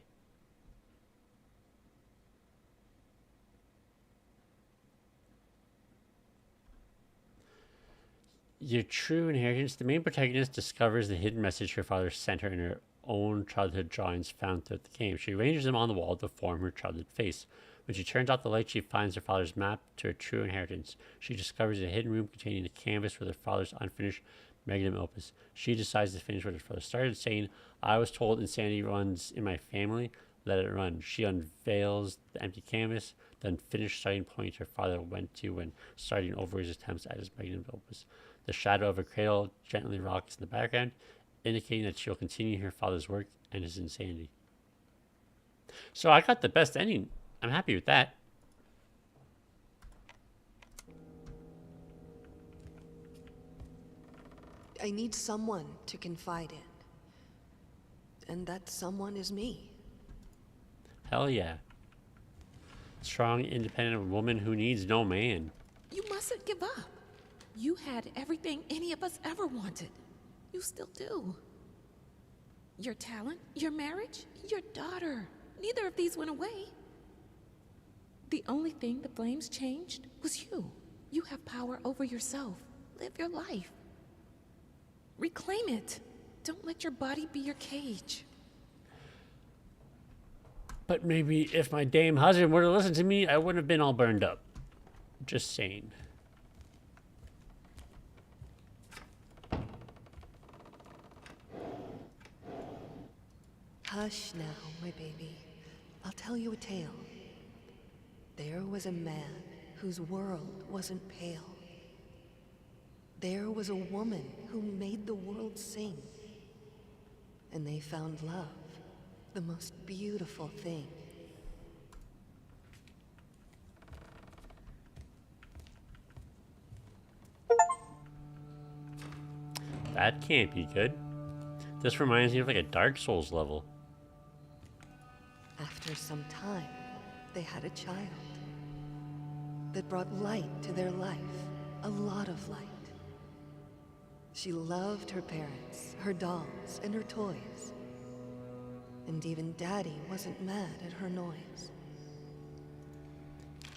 Your true inheritance. The main protagonist discovers the hidden message her father sent her in her own childhood drawings found throughout the game. She arranges them on the wall to form her childhood face. When she turns out the light, she finds her father's map to her true inheritance. She discovers a hidden room containing a canvas with her father's unfinished magnum opus. She decides to finish what her father started, saying, "I was told insanity runs in my family. Let it run." She unveils the empty canvas, the unfinished starting point her father went to when starting over his attempts at his magnum opus. The shadow of a cradle gently rocks in the background, indicating that she'll continue her father's work and his insanity. So I got the best ending. I'm happy with that. I need someone to confide in. And that someone is me. Hell yeah. Strong, independent woman who needs no man. You mustn't give up. You had everything any of us ever wanted. You still do. Your talent, your marriage, your daughter. Neither of these went away. The only thing the flames changed was you. You have power over yourself. Live your life. Reclaim it. Don't let your body be your cage. But maybe if my dame husband were to listen to me, I wouldn't have been all burned up. Just saying. Hush now, my baby. I'll tell you a tale. There was a man whose world wasn't pale. There was a woman who made the world sing. And they found love, the most beautiful thing. That can't be good. This reminds me of like a Dark Souls level. After some time, they had a child that brought light to their life, a lot of light. She loved her parents, her dolls, and her toys. And even Daddy wasn't mad at her noise.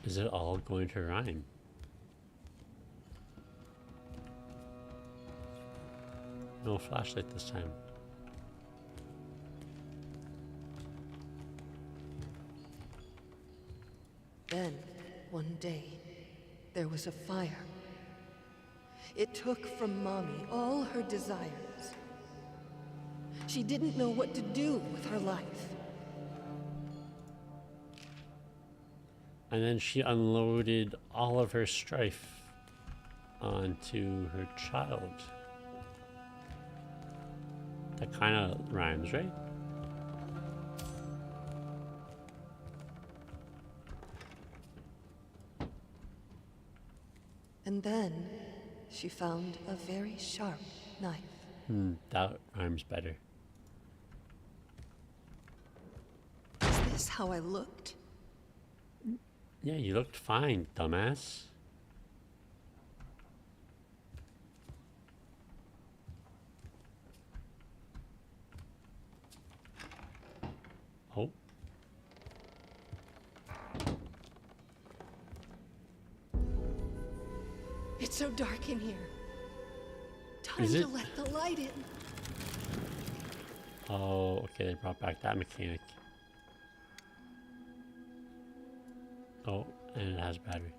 Is it all going to rhyme? No flashlight this time. Then, one day, there was a fire. It took from Mommy all her desires. She didn't know what to do with her life. And then she unloaded all of her strife onto her child. That kind of rhymes, right? And then she found a very sharp knife. That rhymes better. Is this how I looked? Yeah, you looked fine, dumbass. Oh. It's so dark in here. Time Is to it? let the light in. Oh, okay, they brought back that mechanic. Oh, and it has battery.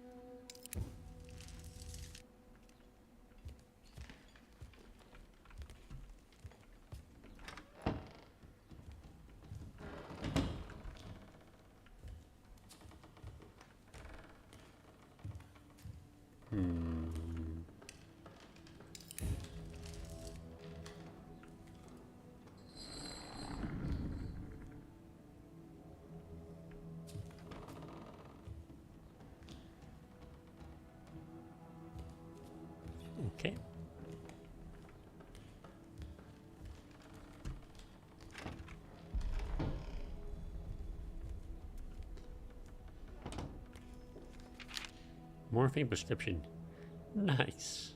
Okay. Morphine prescription. Nice.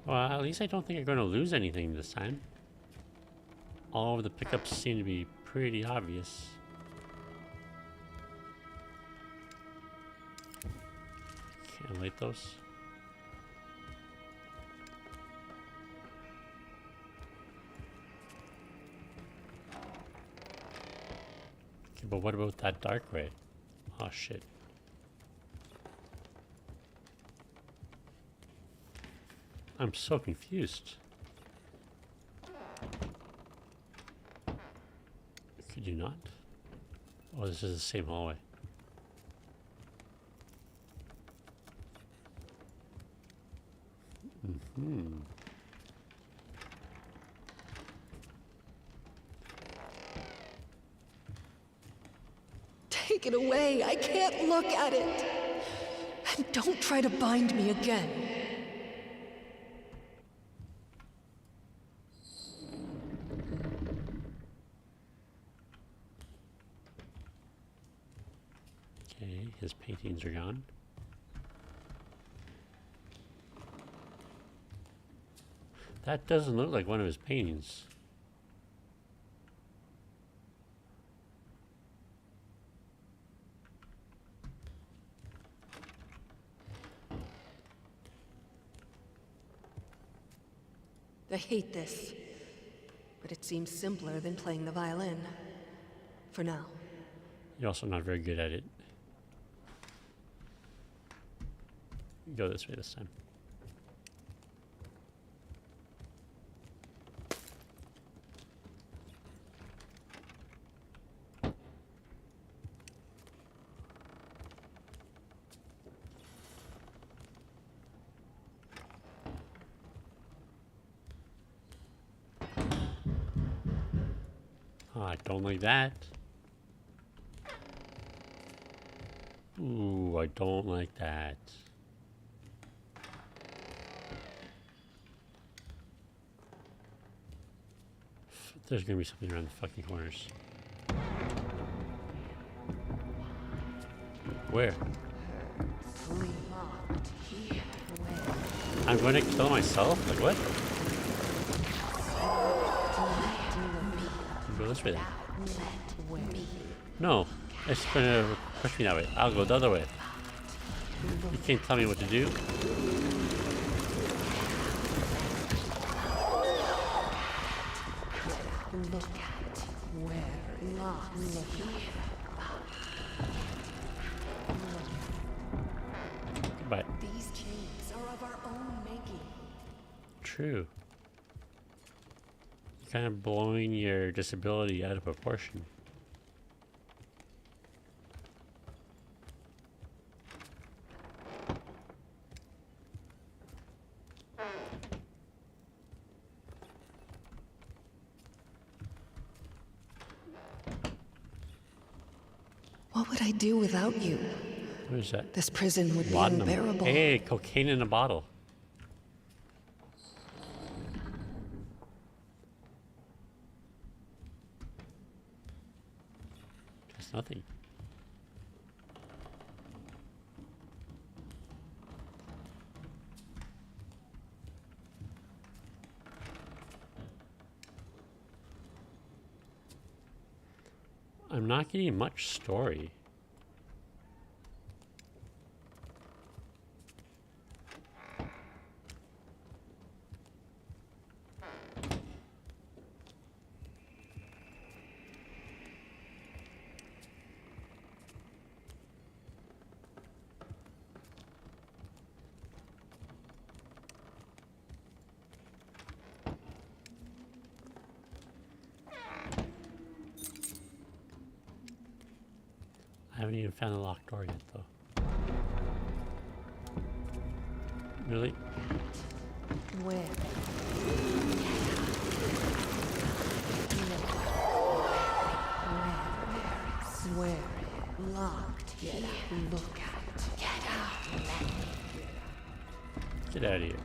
Well, at least I don't think I'm going to lose anything this time. All of the pickups seem to be pretty obvious. Can't light those. Okay, but what about that dark ray? Oh shit. I'm so confused. Could you not? Oh, this is the same hallway. Take it away. I can't look at it. And don't try to bind me again. Okay, his paintings are gone. That doesn't look like one of his paintings. I hate this. But it seems simpler than playing the violin. For now. You're also not very good at it. Go this way this time. Oh, I don't like that. Ooh, I don't like that. There's gonna be something around the fucking corners. Where? I'm going to kill myself? Like what? Go this way then. No, it's going to push me that way. I'll go the other way. You can't tell me what to do. Look at where lost here. Goodbye. These chains are of our own making. True. You're kind of blowing your disability out of proportion. would I do without you? What is that? This prison would be Laudanum. unbearable. Hey, cocaine in a bottle. Just nothing. I'm not getting much story. I haven't even found a locked door yet, though. Really? Where? Where? Locked. Get out. Look out. Get out. Get out of here.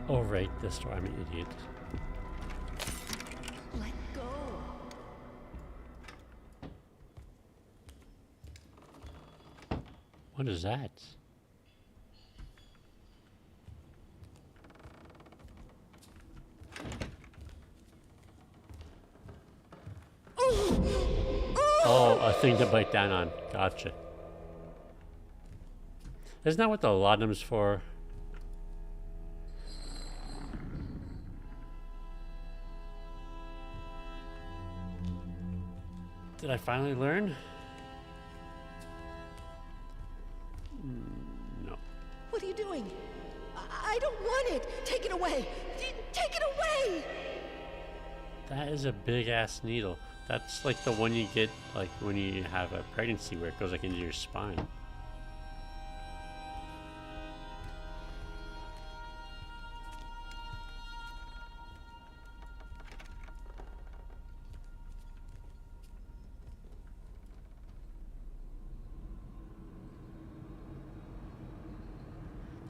Oh, right, this door. I'm an idiot. Let go. What is that? Oh, a thing to bite down on. Gotcha. Isn't that what the laudanum's for? Did I finally learn? No. What are you doing? I don't want it. Take it away. Take it away. That is a big ass needle. That's like the one you get like when you have a pregnancy where it goes like into your spine.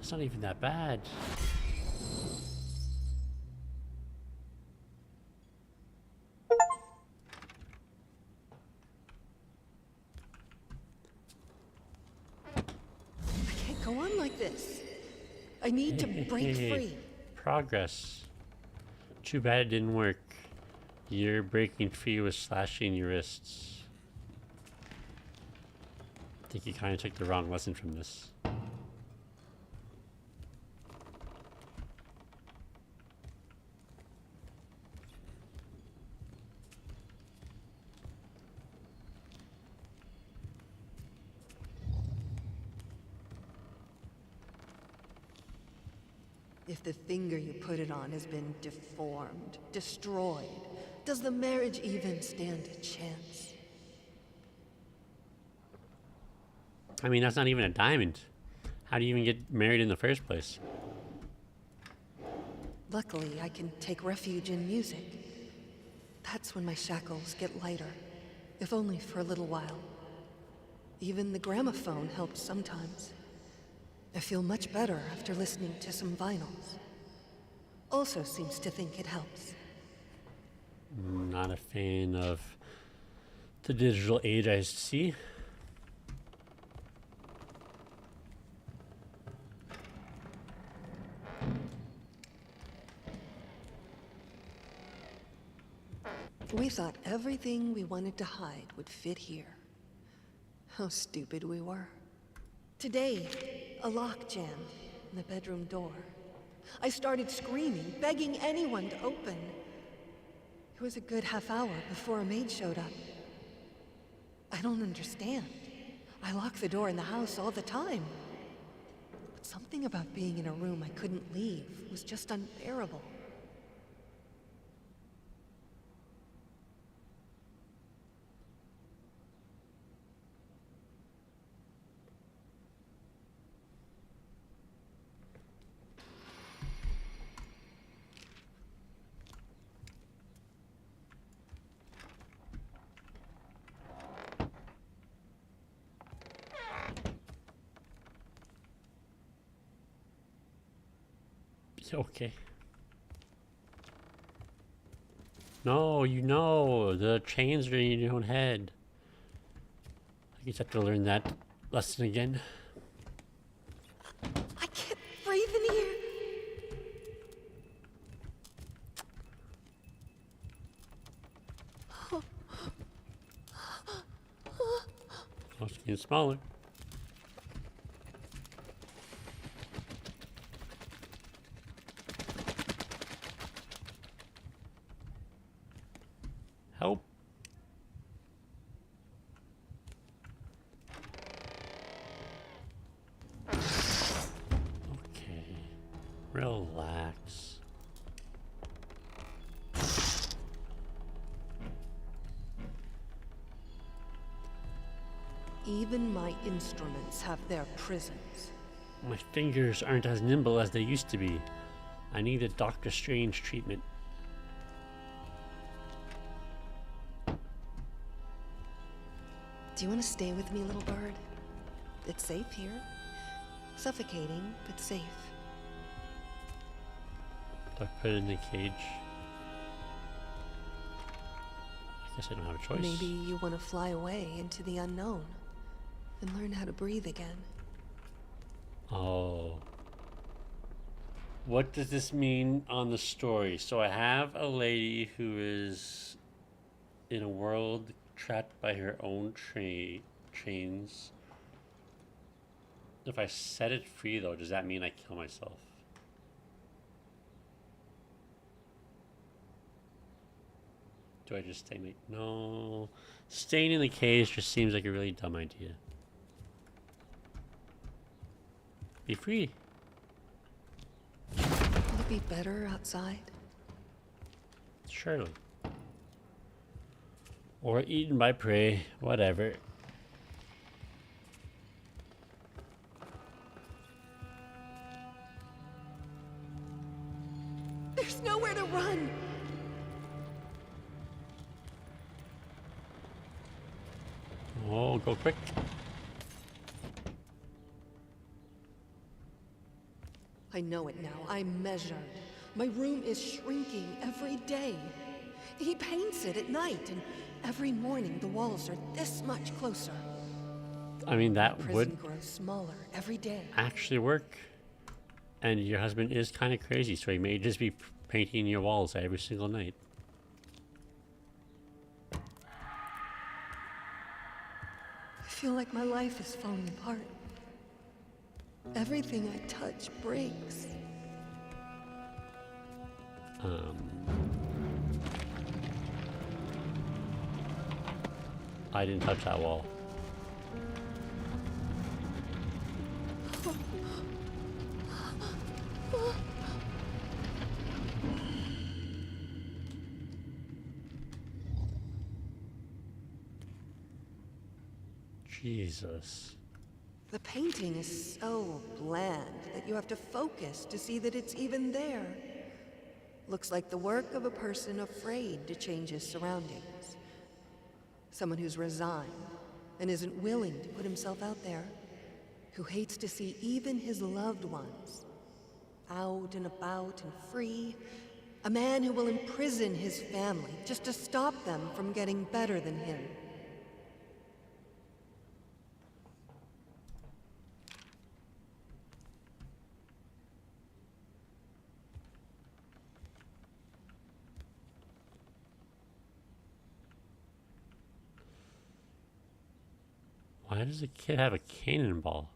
It's not even that bad. I can't go on like this. I need to break free. Progress. Too bad it didn't work. Your breaking free was slashing your wrists. I think you kind of took the wrong lesson from this. If the finger you put it on has been deformed, destroyed, does the marriage even stand a chance? I mean, that's not even a diamond. How do you even get married in the first place? Luckily, I can take refuge in music. That's when my shackles get lighter, if only for a little while. Even the gramophone helps sometimes. I feel much better after listening to some vinyls. Also seems to think it helps. Not a fan of the digital age, I see. We thought everything we wanted to hide would fit here. How stupid we were. Today, a lock jammed in the bedroom door. I started screaming, begging anyone to open. It was a good half hour before a maid showed up. I don't understand. I lock the door in the house all the time. But something about being in a room I couldn't leave was just unbearable. Okay. No, you know, the chains are in your own head. I guess I have to learn that lesson again. I can't breathe in here. Oh, it's getting smaller. Help. Okay. Relax. Even my instruments have their prisons. My fingers aren't as nimble as they used to be. I need a Doctor Strange treatment. Do you want to stay with me, little bird? It's safe here. Suffocating, but safe. Do I put it in the cage? I guess I don't have a choice. Maybe you want to fly away into the unknown and learn how to breathe again. Oh. What does this mean on the story? So I have a lady who is in a world trapped by her own chains. If I set it free, though, does that mean I kill myself? Do I just stay? No. Staying in the cage just seems like a really dumb idea. Be free. Will it be better outside? Surely. Or eaten by prey, whatever. There's nowhere to run. Oh, go quick. I know it now. I measured. My room is shrinking every day. He paints it at night, and every morning the walls are this much closer. I mean, that Prison would grows smaller every day. actually work. And your husband is kind of crazy, so he may just be painting your walls every single night. I feel like my life is falling apart. Everything I touch breaks. I didn't touch that wall. Jesus. The painting is so bland that you have to focus to see that it's even there. Looks like the work of a person afraid to change his surroundings. Someone who's resigned and isn't willing to put himself out there. Who hates to see even his loved ones out and about and free. A man who will imprison his family just to stop them from getting better than him. Why does the kid have a cannonball?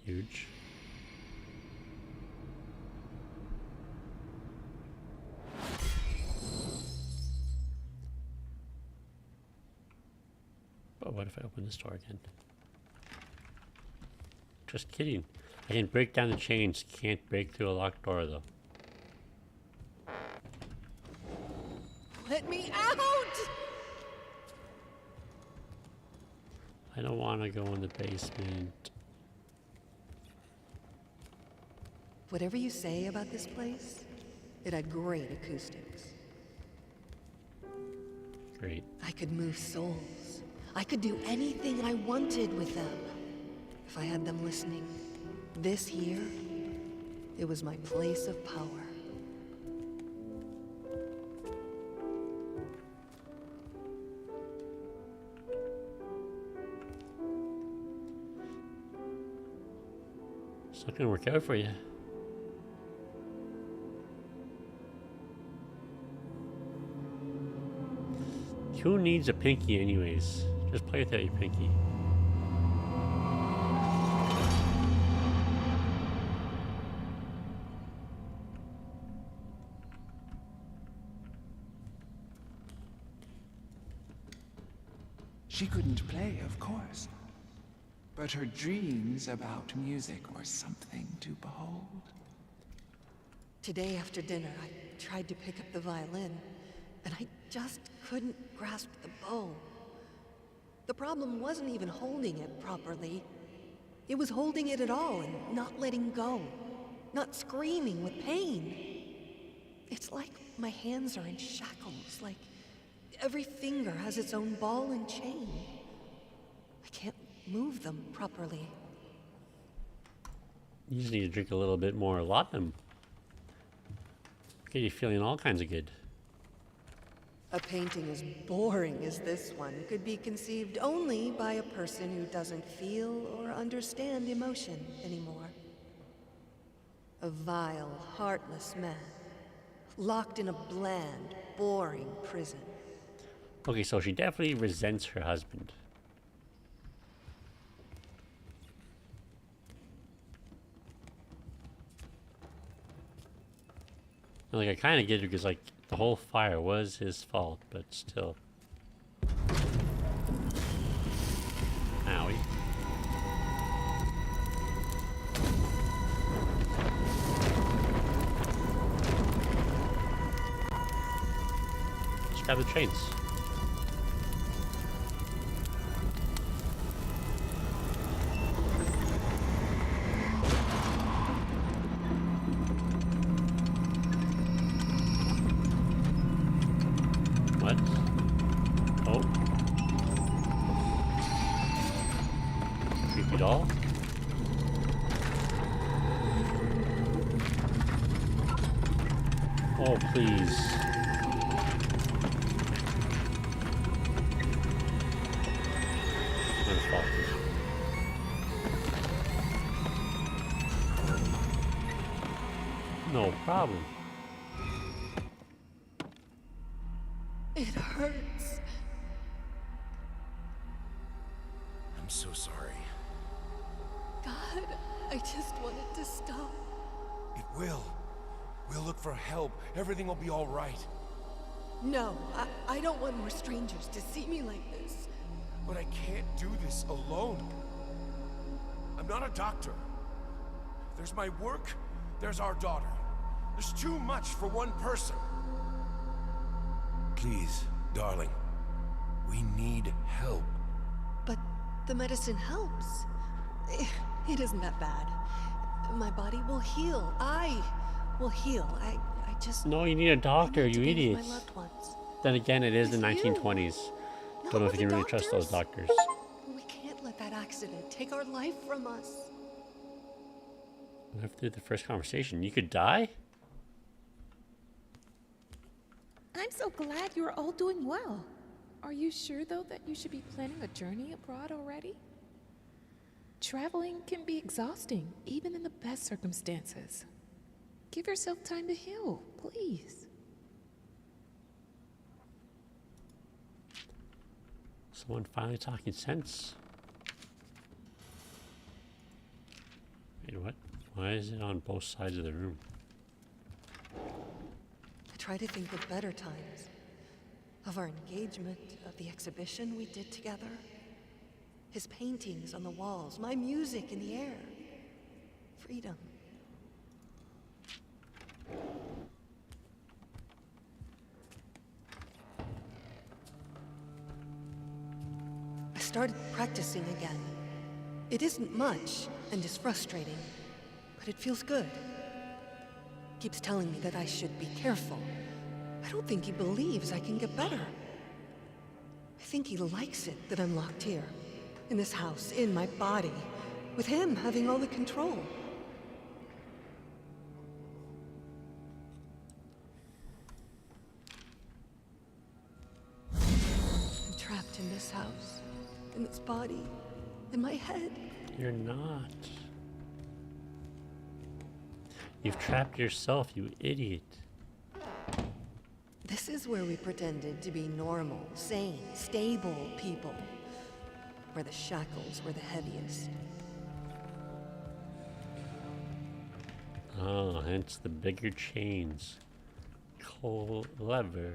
Huge. But what if I open this door again? Just kidding. I can break down the chains, can't break through a locked door though. Let me out! I don't want to go in the basement. Whatever you say about this place, it had great acoustics. Great. I could move souls. I could do anything I wanted with them. If I had them listening. This here, it was my place of power. It's not gonna work out for you. Who needs a pinky anyways? Just play without your pinky. She couldn't play, of course. But her dreams about music were something to behold. Today after dinner, I tried to pick up the violin, and I just couldn't grasp the bow. The problem wasn't even holding it properly. It was holding it at all and not letting go. Not screaming with pain. It's like my hands are in shackles, like every finger has its own ball and chain. I can't move them properly. You just need to drink a little bit more laudanum. Get you feeling all kinds of good. A painting as boring as this one could be conceived only by a person who doesn't feel or understand emotion anymore. A vile, heartless man, locked in a bland, boring prison. Okay, so she definitely resents her husband. And, like, I kind of get it because, like, the whole fire was his fault, but still. Owie. Just grab the trains. What? Oh. Creepy doll? Oh, please. I'm gonna fall. No problem. It hurts. I'm so sorry. God, I just wanted to stop. It will. We'll look for help. Everything will be all right. No, I don't want more strangers to see me like this. But I can't do this alone. I'm not a doctor. There's my work, there's our daughter. There's too much for one person. Please, darling. We need help. But the medicine helps. It isn't that bad. My body will heal. I will heal. I just... No, you need a doctor, you to be with idiots. my loved ones. Then again, it is the With you. 1920s. Not Don't know if with you can the really trust those doctors. doctors. We can't let that accident take our life from us. After the first conversation, you could die? I'm so glad you're all doing well. Are you sure, though, that you should be planning a journey abroad already? Traveling can be exhausting, even in the best circumstances. Give yourself time to heal, please. Someone finally talking sense. Wait, what? Why is it on both sides of the room? I try to think of better times. Of our engagement, of the exhibition we did together. His paintings on the walls, my music in the air. Freedom. I started practicing again. It isn't much, and is frustrating, but it feels good. Keeps telling me that I should be careful. I don't think he believes I can get better. I think he likes it that I'm locked here. In this house, in my body. With him having all the control. I'm trapped in this house. In this body. In my head. You're not. You've trapped yourself, you idiot. This is where we pretended to be normal, sane, stable people. Where the shackles were the heaviest. Oh, hence the bigger chains. Clever.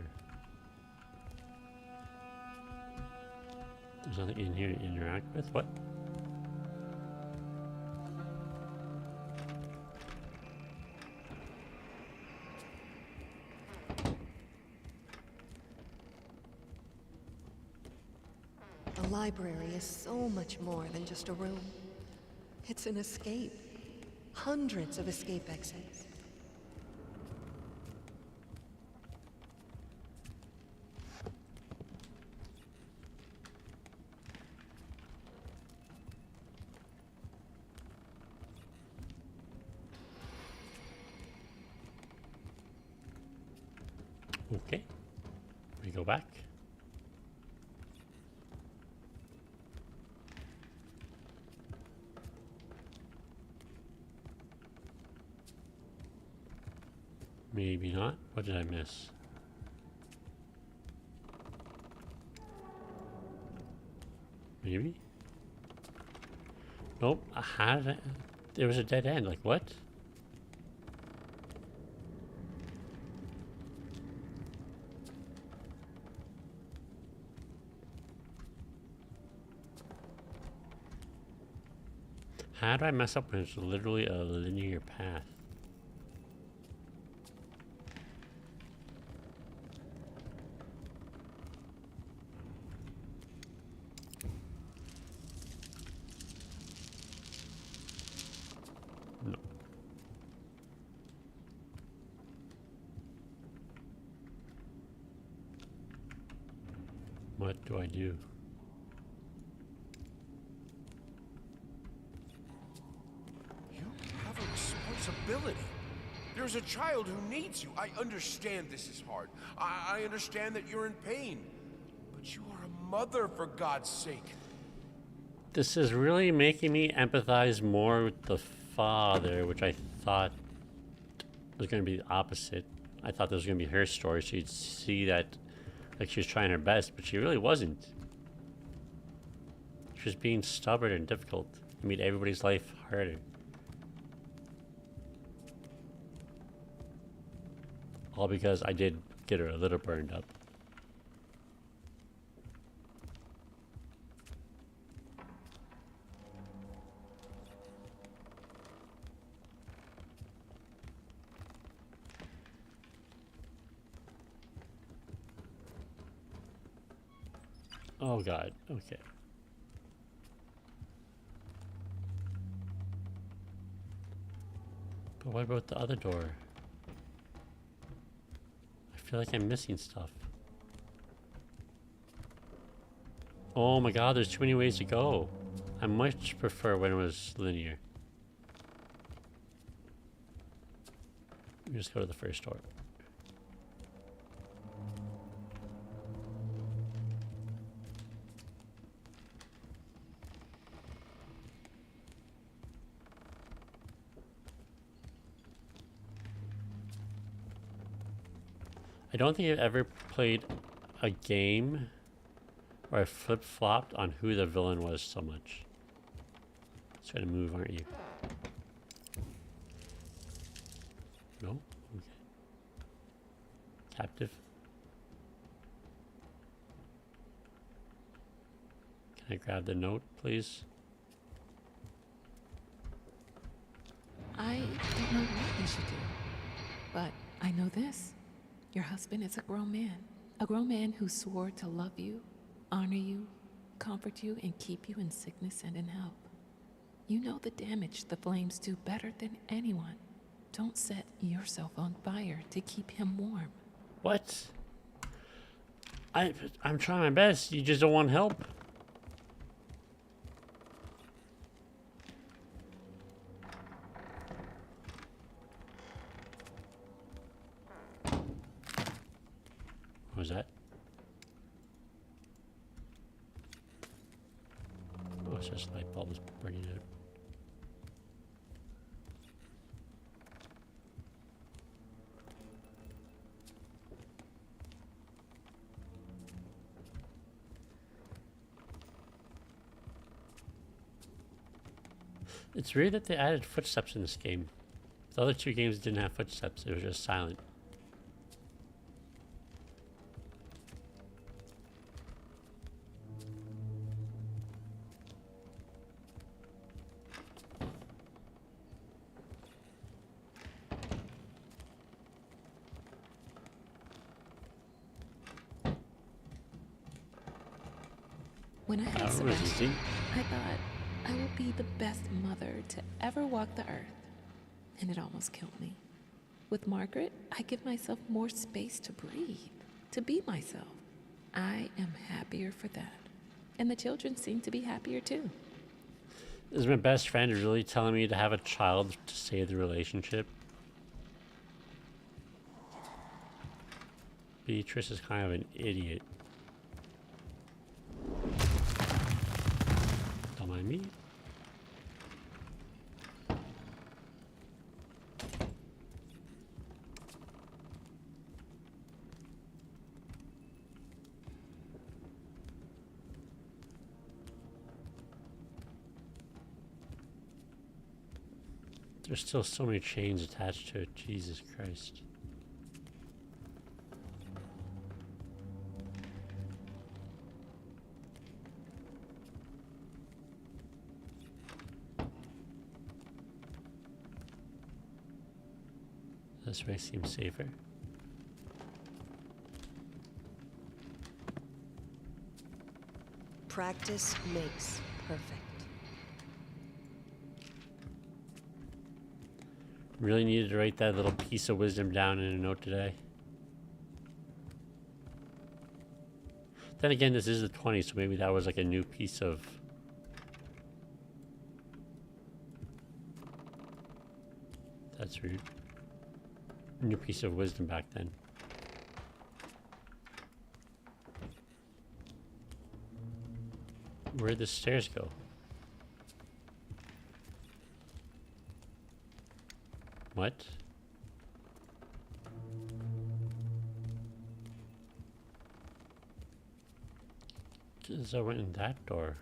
There's nothing in here to interact with? What? The library is so much more than just a room. It's an escape. Hundreds of escape exits. Okay. We go back. Maybe not. What did I miss? Maybe? Nope. How did I... There was a dead end. Like, what? How do I mess up when it's literally a linear path? No. What do I do? Responsibility. There's a child who needs you. I understand this is hard. I understand that you're in pain. But you are a mother, for God's sake. This is really making me empathize more with the father, which I thought was going to be the opposite. I thought this was going to be her story. She'd see that, like, she was trying her best, but she really wasn't. She was being stubborn and difficult. It made everybody's life harder. All because I did get her a little burned up. Oh God, okay. But what about the other door? I feel like I'm missing stuff. Oh my God, there's too many ways to go. I much prefer when it was linear. Let me just go to the first door. I don't think I've ever played a game where I flip-flopped on who the villain was so much. Just trying to move, aren't you? No? Okay. Captive? Can I grab the note, please? I don't know what you should do, but I know this. Your husband is a grown man who swore to love you, honor you, comfort you, and keep you in sickness and in health. You know the damage the flames do better than anyone. Don't set yourself on fire to keep him warm. What? I'm trying my best. You just don't want help. What was that? Oh, it's just light bulbs burning out. It's weird that they added footsteps in this game. The other two games didn't have footsteps, it was just silent. When I had That was Sebastian, easy. I thought I would be the best mother to ever walk the earth, and it almost killed me. With Margaret, I give myself more space to breathe, to be myself. I am happier for that, and the children seem to be happier too. Is my best friend really telling me to have a child to save the relationship? Beatrice is kind of an idiot. Don't mind me. There's still so many chains attached to it. Jesus Christ. This way seems safer. Practice makes perfect. Really needed to write that little piece of wisdom down in a note today. Then again, this is the 20s, so maybe that was like a new piece of... That's rude. New piece of wisdom back then. Where'd the stairs go? What? Because I went in that door.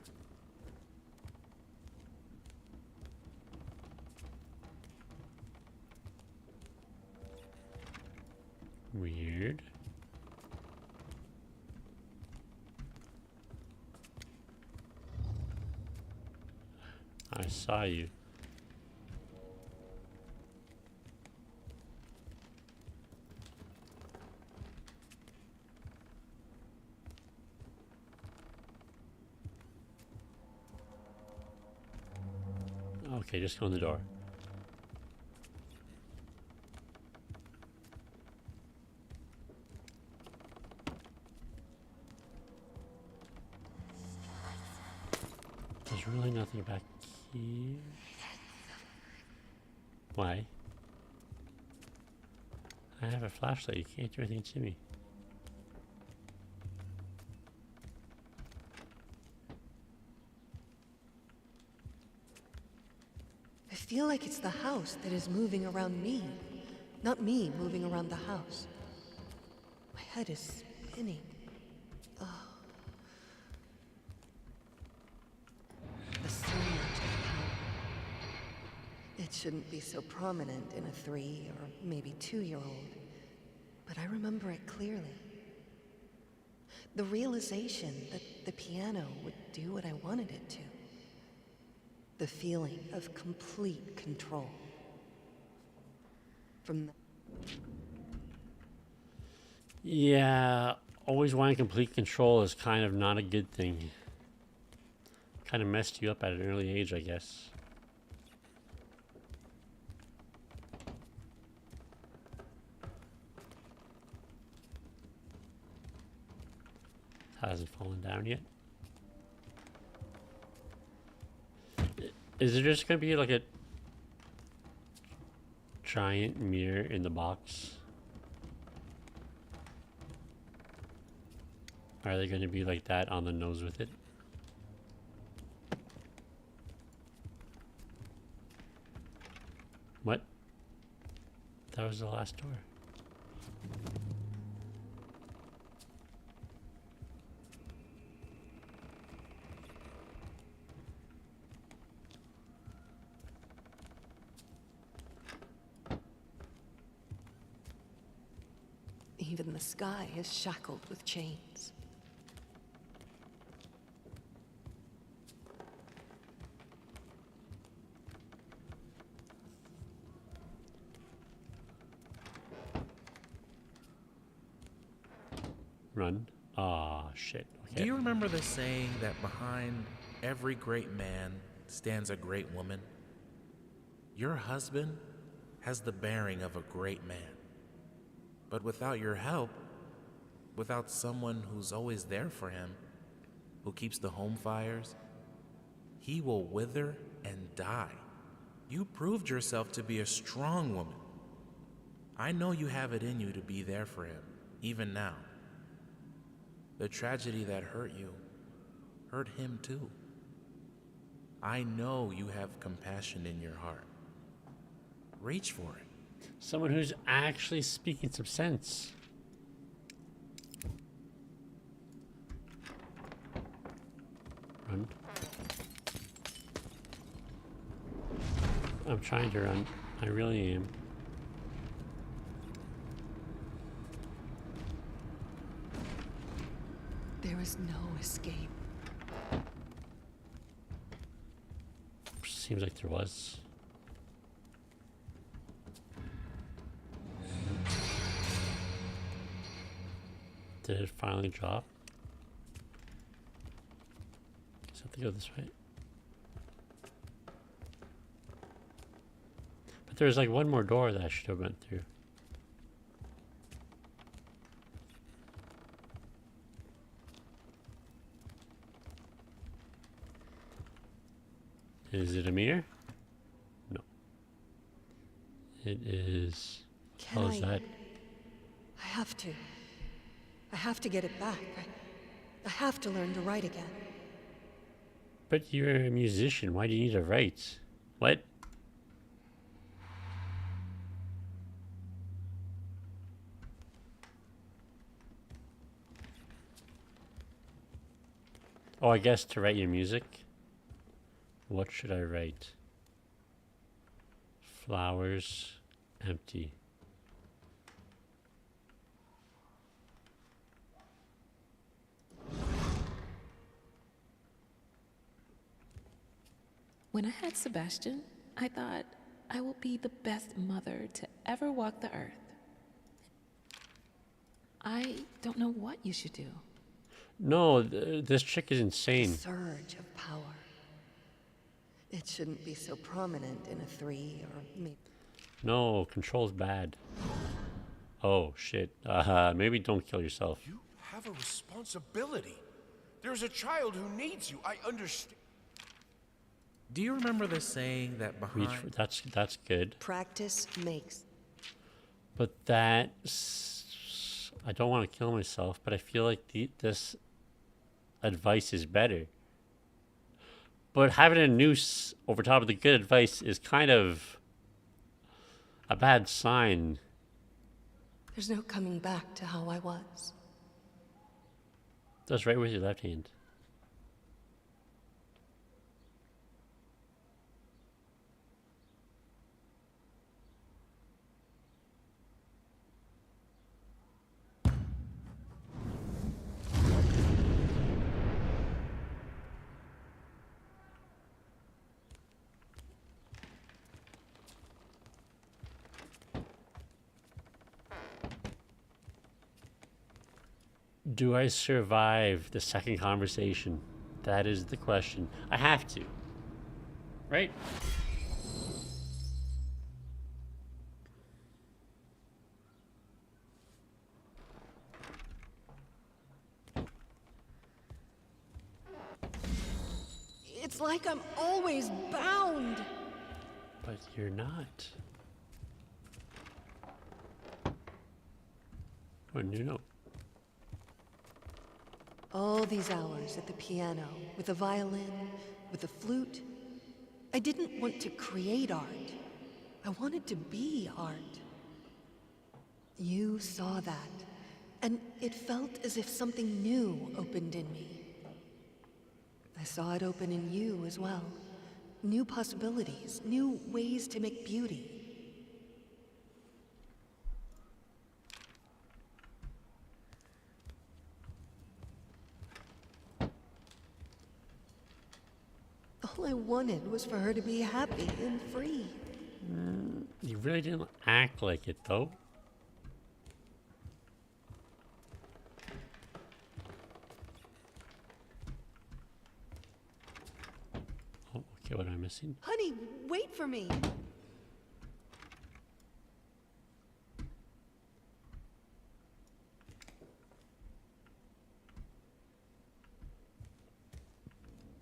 Weird. I saw you. Okay, just go in the door. There's really nothing back here. Why? I have a flashlight. You can't do anything to me. I feel like it's the house that is moving around me, not me moving around the house. My head is spinning. Oh. The so much power. It shouldn't be so prominent in a 3 or maybe 2-year-old, but I remember it clearly. The realization that the piano would do what I wanted it to. The feeling of complete control. From the... Yeah, always wanting complete control is kind of not a good thing. Kind of messed you up at an early age, I guess. hasn't fallen down yet. Is there just gonna be like a giant mirror in the box? Are they gonna be like that on the nose with it? What? That was the last door. Even the sky is shackled with chains. Run. Ah, shit. Okay. Do you remember the saying that behind every great man stands a great woman? Your husband has the bearing of a great man. But without your help, without someone who's always there for him, who keeps the home fires, he will wither and die. You proved yourself to be a strong woman. I know you have it in you to be there for him, even now. The tragedy that hurt you hurt him too. I know you have compassion in your heart. Reach for it. Someone who's actually speaking some sense. Run. I'm trying to run. I really am. There is no escape. Seems like there was. Did it finally drop? Does it have to go this way? But there's like one more door that I should have went through. Is it a mirror? No. It is. How is that? I have to. I have to get it back. I have to learn to write again. But you're a musician. Why do you need to write? What? Oh, I guess to write your music. What should I write? Flowers, empty. When I had Sebastian, I thought I will be the best mother to ever walk the earth. I don't know what you should do. No, this chick is insane. Surge of power. It shouldn't be so prominent in a 3 or maybe. No, control's bad. Oh, shit. Maybe don't kill yourself. You have a responsibility. There's a child who needs you. I understand. Do you remember the saying that behind... That's good. Practice makes. But that's... I don't want to kill myself, but I feel like this advice is better. But having a noose over top of the good advice is kind of a bad sign. There's no coming back to how I was. That's right with your left hand. Do I survive the second conversation? That is the question. I have to. Right? It's like I'm always bound. But you're not. Oh, new note. All these hours at the piano, with the violin, with the flute. I didn't want to create art. I wanted to be art. You saw that, and it felt as if something new opened in me. I saw it open in you as well. New possibilities, new ways to make beauty. All I wanted was for her to be happy and free. You really didn't act like it, though. Oh, okay, what am I missing? Honey, wait for me.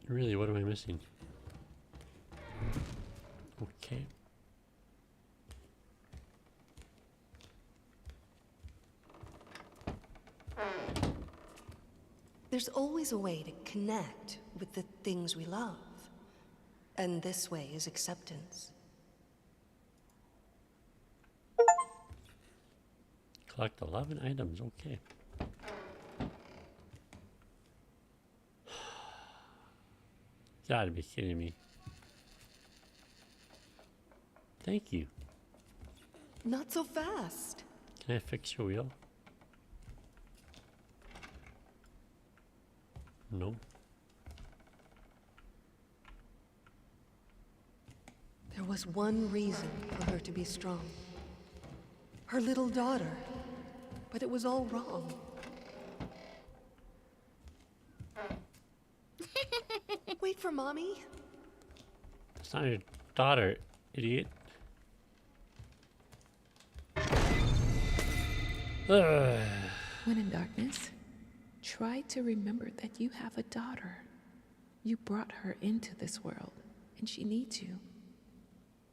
Really, what am I missing? Okay. There's always a way to connect with the things we love. And this way is acceptance. Collect 11 items, okay. Gotta be kidding me. Thank you. Not so fast. Can I fix your wheel? No. There was one reason for her to be strong. Her little daughter. But it was all wrong. Wait for Mommy. It's not your daughter, idiot. Ugh. When in darkness, try to remember that you have a daughter. You brought her into this world, and she needs you.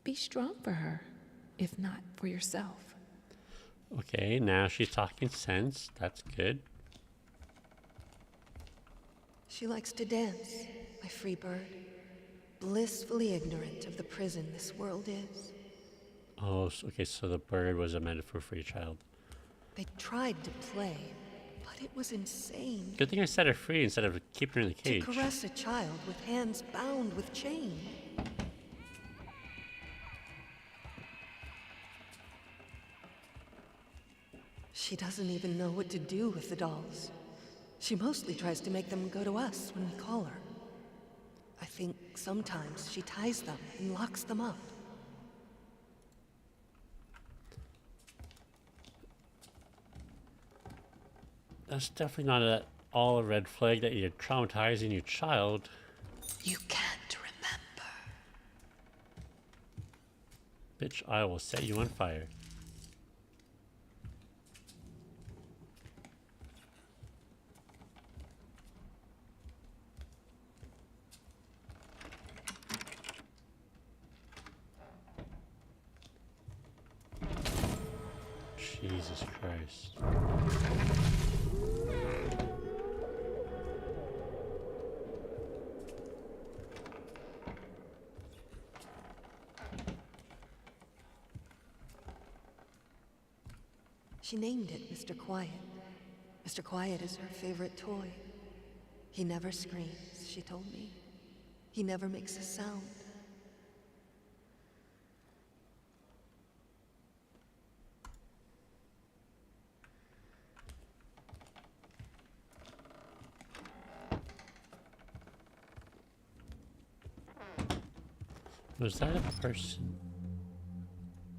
Be strong for her, if not for yourself. Okay, now she's talking sense. That's good. She likes to dance, my free bird. Blissfully ignorant of the prison this world is. Oh, okay, so the bird was a metaphor for your child. They tried to play, but it was insane. Good thing I set her free instead of keeping her in the cage. To caress a child with hands bound with chain. She doesn't even know what to do with the dolls. She mostly tries to make them go to us when we call her. I think sometimes she ties them and locks them up. That's definitely not at all a red flag that you're traumatizing your child. You can't remember. Bitch, I will set you on fire. Jesus Christ. She named it Mr. Quiet. Mr. Quiet is her favorite toy. He never screams, she told me. He never makes a sound. Was that a person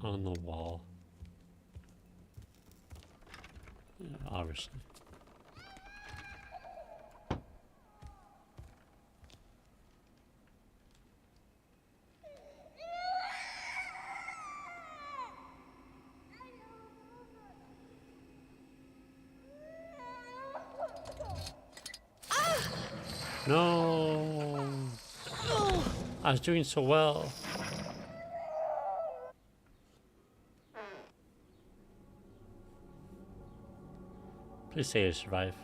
on the wall? Yeah, obviously. No. I was doing so well. Please say I survive.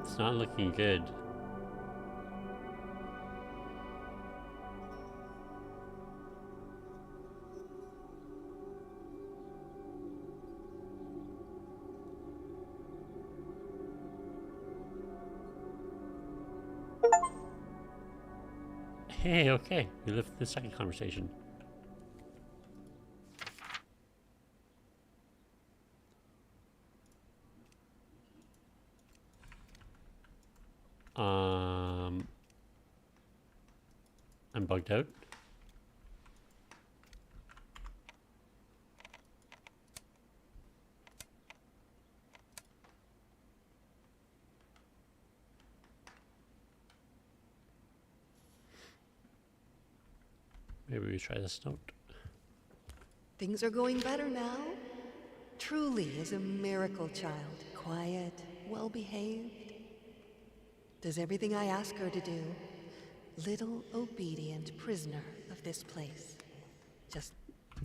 It's not looking good. Hey, okay. We lived the second conversation. I'm bugged out. Maybe we try this note. Things are going better now. Truly is a miracle child. Quiet, well-behaved. Does everything I ask her to do. Little obedient prisoner of this place. Just...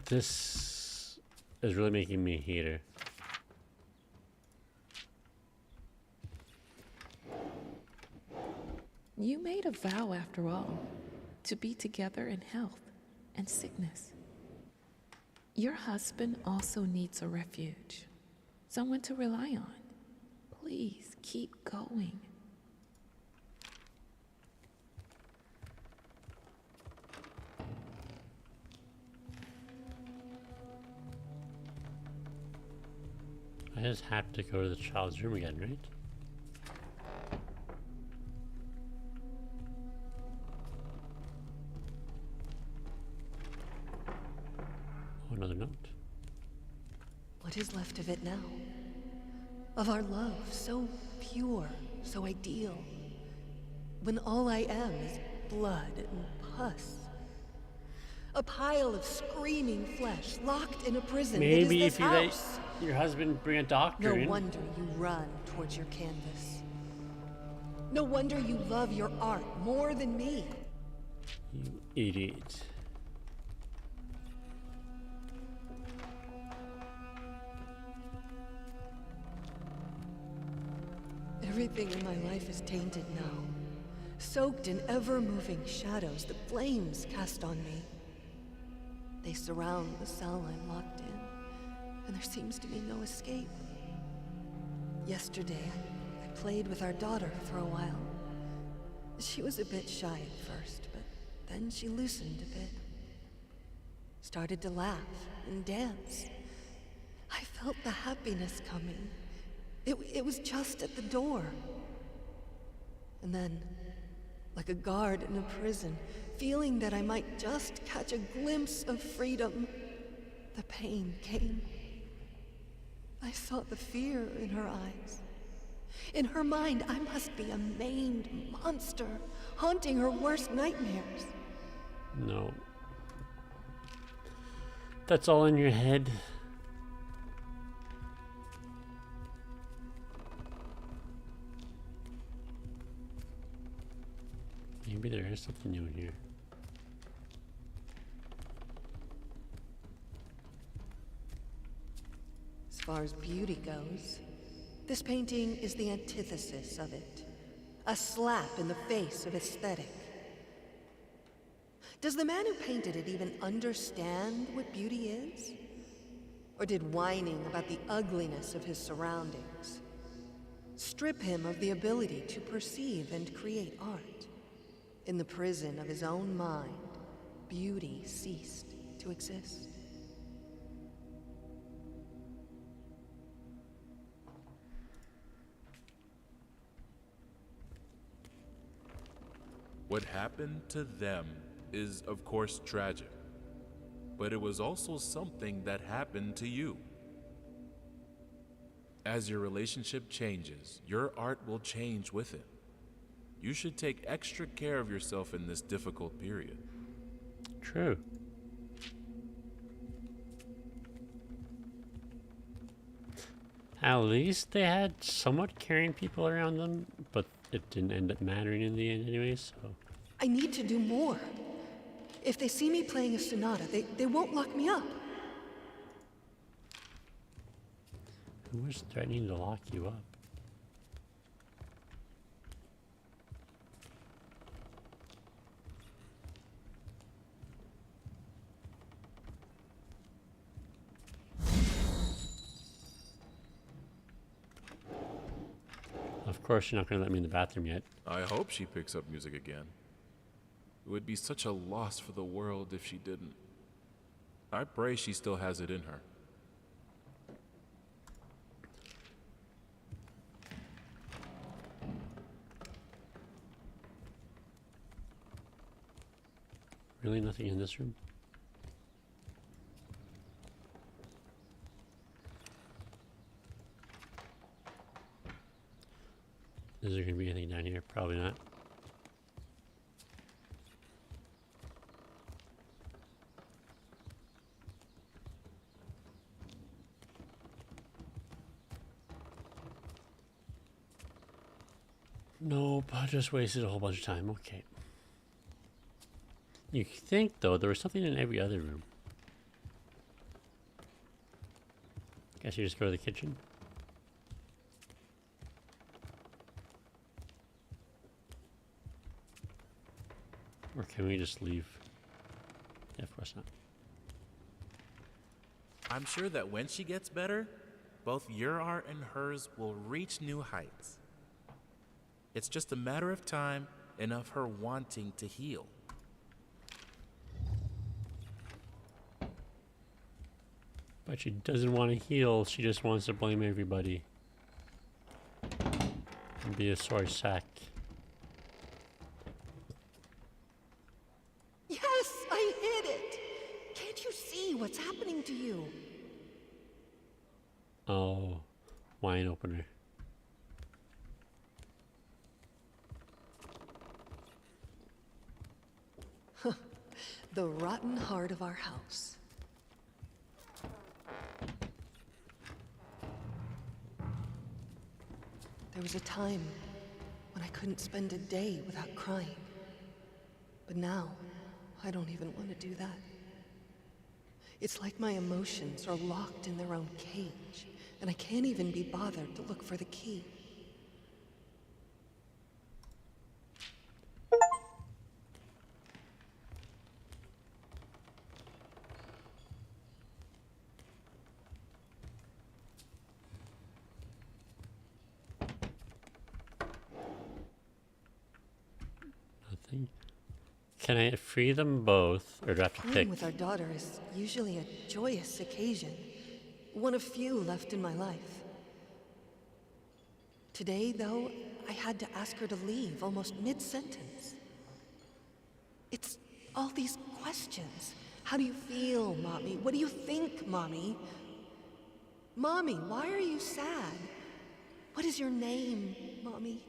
This is really making me hate her. You made a vow, after all, to be together in health and sickness. Your husband also needs a refuge, someone to rely on. Please keep going. I just have to go to the child's room again, right? Oh, another note. what is left of it now? Of our love, so pure, so ideal. When all I am is blood and pus. A pile of screaming flesh, locked in a prison. Maybe it is if this you let house. your husband bring a doctor No in. wonder you run towards your canvas. No wonder you love your art more than me. You idiot. Everything in my life is tainted now. Soaked in ever-moving shadows that flames cast on me. They surround the cell I'm locked in, and there seems to be no escape. Yesterday, I played with our daughter for a while. She was a bit shy at first, but then she loosened a bit. Started to laugh and dance. I felt the happiness coming. It was just at the door. And then, like a guard in a prison, feeling that I might just catch a glimpse of freedom, the pain came. I saw the fear in her eyes. In her mind, I must be a maimed monster, haunting her worst nightmares. No. That's all in your head. Maybe there is something new in here. As far as beauty goes, this painting is the antithesis of it. A slap in the face of aesthetic. Does the man who painted it even understand what beauty is? Or did whining about the ugliness of his surroundings strip him of the ability to perceive and create art? In the prison of his own mind, beauty ceased to exist. What happened to them is, of course, tragic. But it was also something that happened to you. As your relationship changes, your art will change with it. You should take extra care of yourself in this difficult period. True. At least they had somewhat caring people around them, it didn't end up mattering in the end anyway, so... I need to do more. If they see me playing a sonata, they won't lock me up. Who was threatening to lock you up? Of course, you're not going to let me in the bathroom yet. I hope she picks up music again. It would be such a loss for the world if she didn't. I pray she still has it in her. Really? Nothing in this room? Is there going to be anything down here? Probably not. Nope, I just wasted a whole bunch of time. Okay. You think, though, there was something in every other room. Guess you just go to the kitchen. Or can we just leave? Yeah, of course not. I'm sure that when she gets better, both your art and hers will reach new heights. It's just a matter of time and of her wanting to heal. But she doesn't want to heal, she just wants to blame everybody. And be a sore sack. Yes, I hit it! Can't you see what's happening to you? Oh, wine opener. The rotten heart of our house. There was a time when I couldn't spend a day without crying. But now, I don't even want to do that. It's like my emotions are locked in their own cage, and I can't even be bothered to look for the key. Nothing. Can I free them both, or do I have to Playing pick? with our daughter is usually a joyous occasion, one of few left in my life. Today, though, I had to ask her to leave almost mid-sentence. It's all these questions. How do you feel, Mommy? What do you think, Mommy? Mommy, why are you sad? What is your name, Mommy?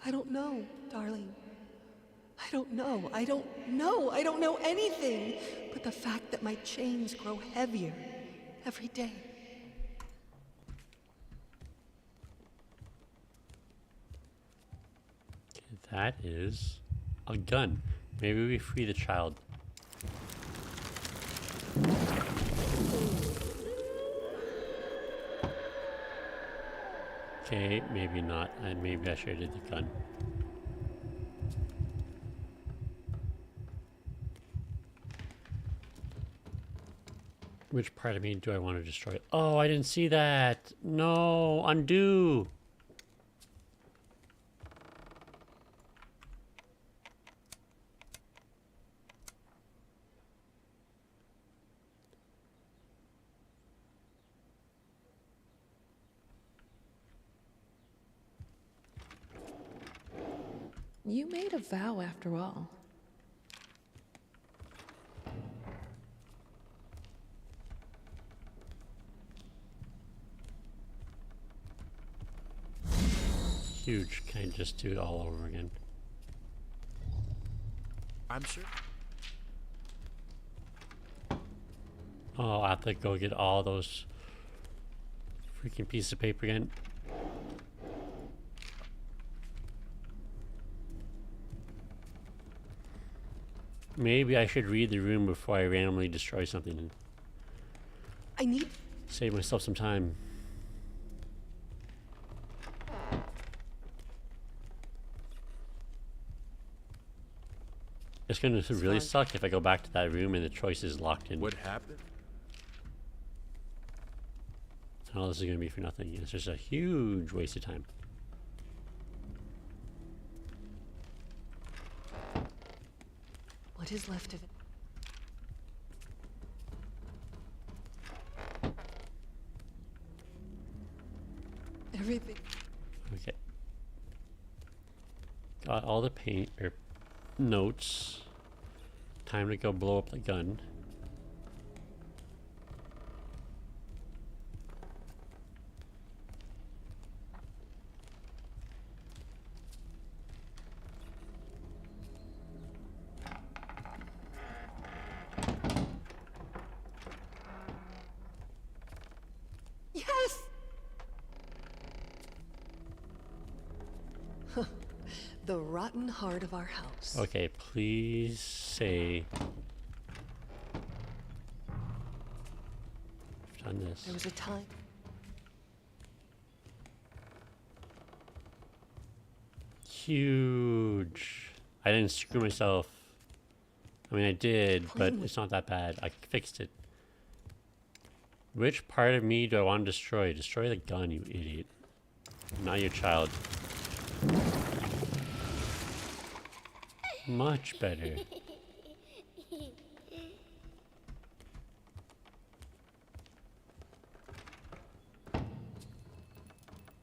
I don't know, darling. I don't know. I don't know. I don't know anything but the fact that my chains grow heavier every day. Okay, that is a gun. Maybe we free the child. Okay, maybe not. Maybe I should have did the gun. Which part of me do I want to destroy? Oh, I didn't see that. No, undo. You made a vow after all. Huge. Can I just do it all over again? I'm sure. Oh, I have to go get all those freaking pieces of paper again. Maybe I should read the room before I randomly destroy something. I need... Save myself some time. It's gonna really suck if I go back to that room and the choice is locked in. What happened? All this is gonna be for nothing. It's just a huge waste of time. What is left of it? Everything. Okay. Got all the paint or notes. Time to go blow up the gun. Yes! The rotten heart of our house. Okay, please say I've done this. There was a time. Huge. I didn't screw myself. I mean, I did, but it's not that bad. I fixed it. Which part of me do I want to destroy? Destroy the gun, you idiot. Not your child. Much better.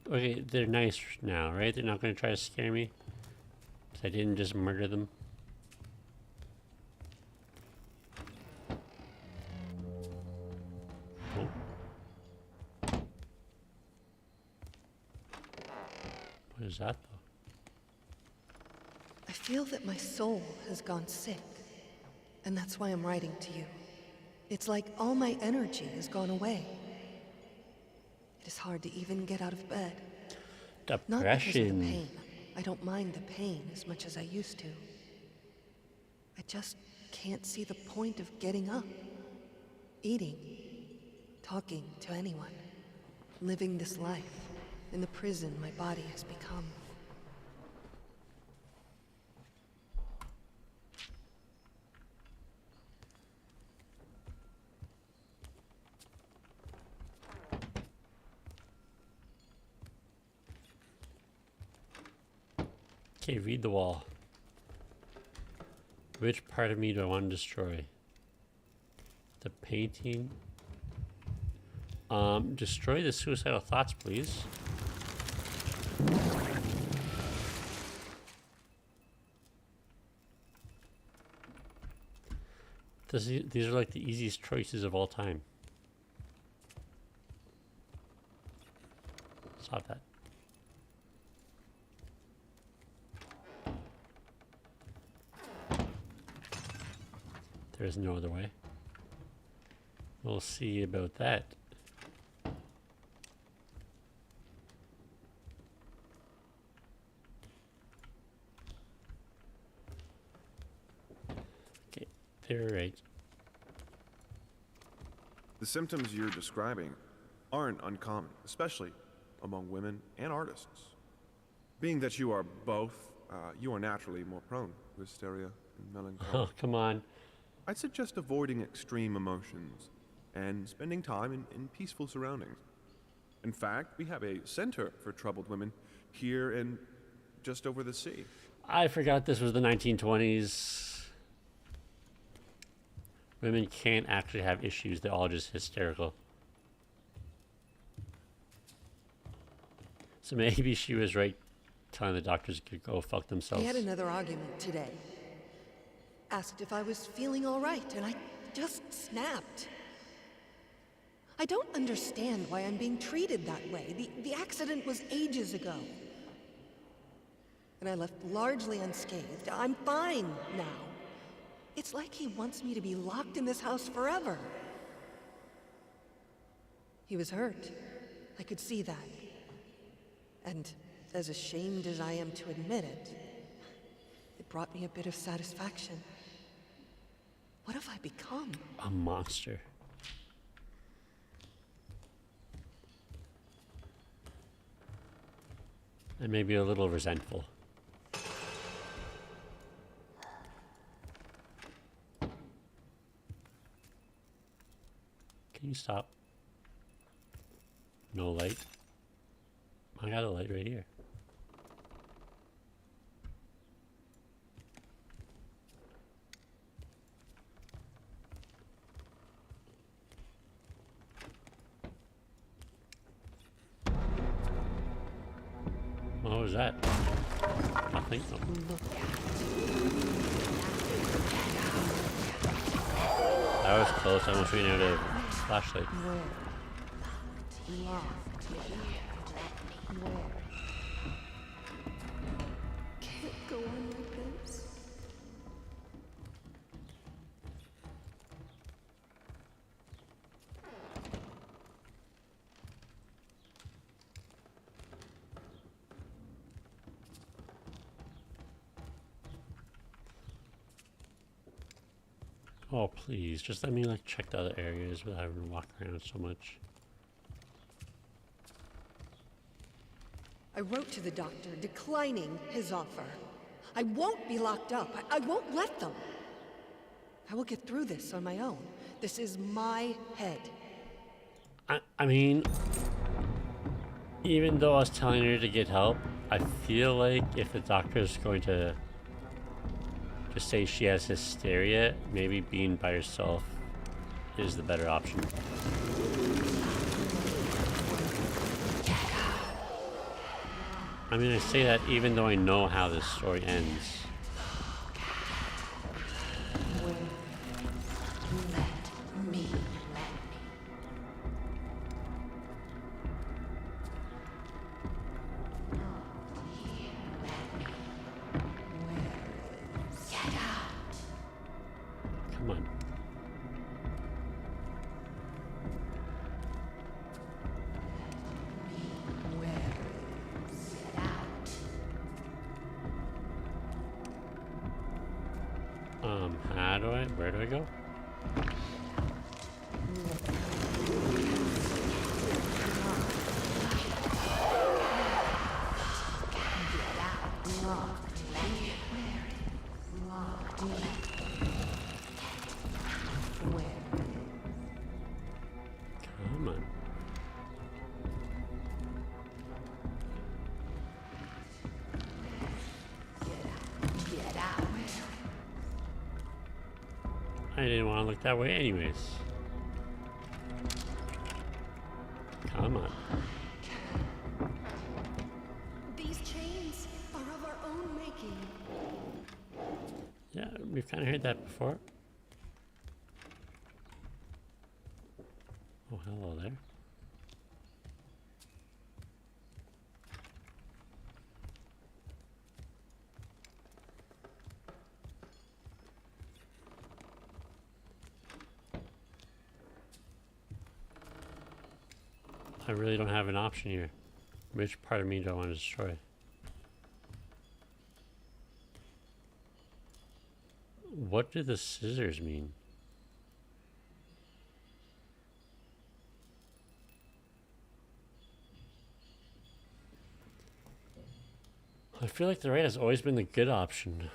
Okay, they're nice now, right? They're not going to try to scare me? 'Cause I didn't just murder them. Oh. What is that, though? I feel that my soul has gone sick, and that's why I'm writing to you. It's like all my energy has gone away. It is hard to even get out of bed. Not because of the Depression. pain. I don't mind the pain as much as I used to. I just can't see the point of getting up, eating, talking to anyone, living this life in the prison my body has become. Okay, read the wall. Which part of me do I want to destroy? The painting. Destroy the suicidal thoughts, please. These are like the easiest choices of all time. Stop that. There is no other way. We'll see about that. Okay, they're right. The symptoms you're describing aren't uncommon, especially among women and artists. Being that you are both, you are naturally more prone to hysteria and melancholy. Oh, come on. I'd suggest avoiding extreme emotions and spending time in peaceful surroundings. In fact, we have a center for troubled women here and just over the sea. I forgot this was the 1920s. Women can't actually have issues. They're all just hysterical. So maybe she was right telling the doctors to go fuck themselves. We had another argument today. Asked if I was feeling all right, and I just snapped. I don't understand why I'm being treated that way. The accident was ages ago. And I left largely unscathed. I'm fine now. It's like he wants me to be locked in this house forever. He was hurt. I could see that. And as ashamed as I am to admit it, it brought me a bit of satisfaction. What have I become? A monster. And maybe a little resentful. Can you stop? No light? I got a light right here. What was that? Nothing? Oh. That was close. I almost ran out of flashlight. Can't go on like this. Oh, please. Just let me, like, check the other areas without having to walk around so much. I wrote to the doctor declining his offer. I won't be locked up. I won't let them. I will get through this on my own. This is my head. I mean, even though I was telling her to get help, I feel like if the doctor's going to just say she has hysteria, maybe being by herself is the better option. I mean, I say that even though I know how this story ends. Come on. Where do I go? Come on. I didn't want to look that way anyways. Come on. These chains are of our own making. Yeah, we've kind of heard that before. Oh, hello there. I really don't have an option here. Which part of me do I want to destroy? What do the scissors mean? I feel like the right has always been the good option.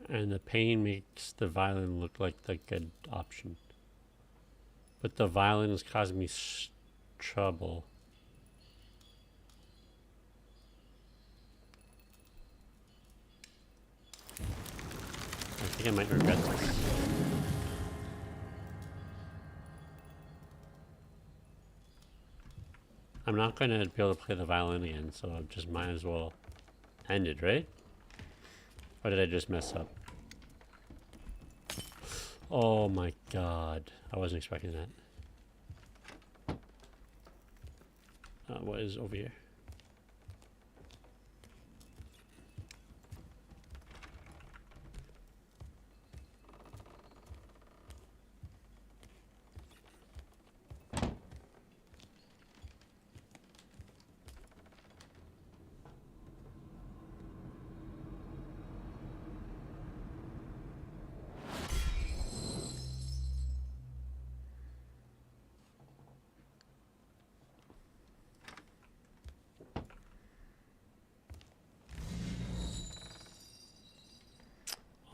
And the pain makes the violin look like the good option. But the violin is causing me trouble. I think I might regret this. I'm not going to be able to play the violin again, so I just might as well end it, right? Or did I just mess up? Oh my god. I wasn't expecting that. What is over here?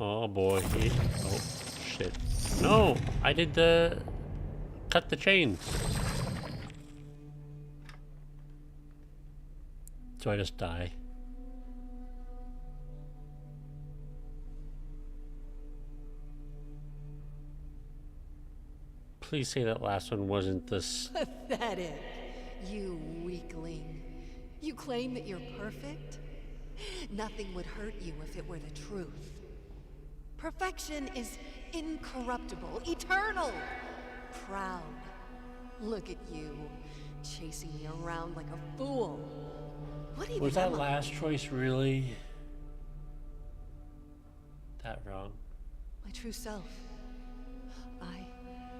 Oh boy. Oh shit. No! I did the... cut the chains. Do I just die? Please say that last one wasn't this. Pathetic. You weakling. You claim that you're perfect? Nothing would hurt you if it were the truth. Perfection is incorruptible, eternal, proud. Look at you, chasing me around like a fool. What even Was that am I? last choice really that wrong? My true self. I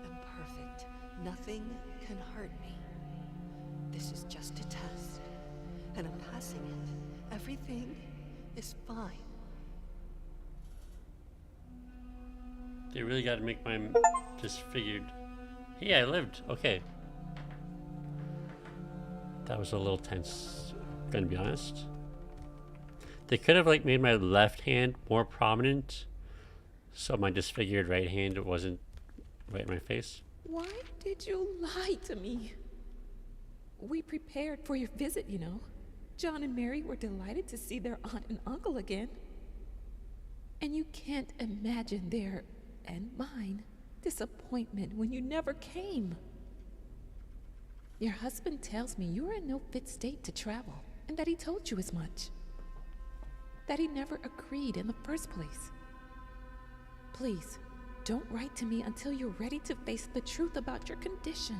am perfect. Nothing can hurt me. This is just a test, and I'm passing it. Everything is fine. They really got to make my disfigured. Hey, I lived. Okay. That was a little tense, gonna be honest. They could have like made my left hand more prominent, so my disfigured right hand wasn't right in my face. Why did you lie to me? We prepared for your visit, you know. John and Mary were delighted to see their aunt and uncle again. And you can't imagine their, and mine, disappointment when you never came. Your husband tells me you are in no fit state to travel, and that he told you as much. That he never agreed in the first place. Please, don't write to me until you're ready to face the truth about your condition.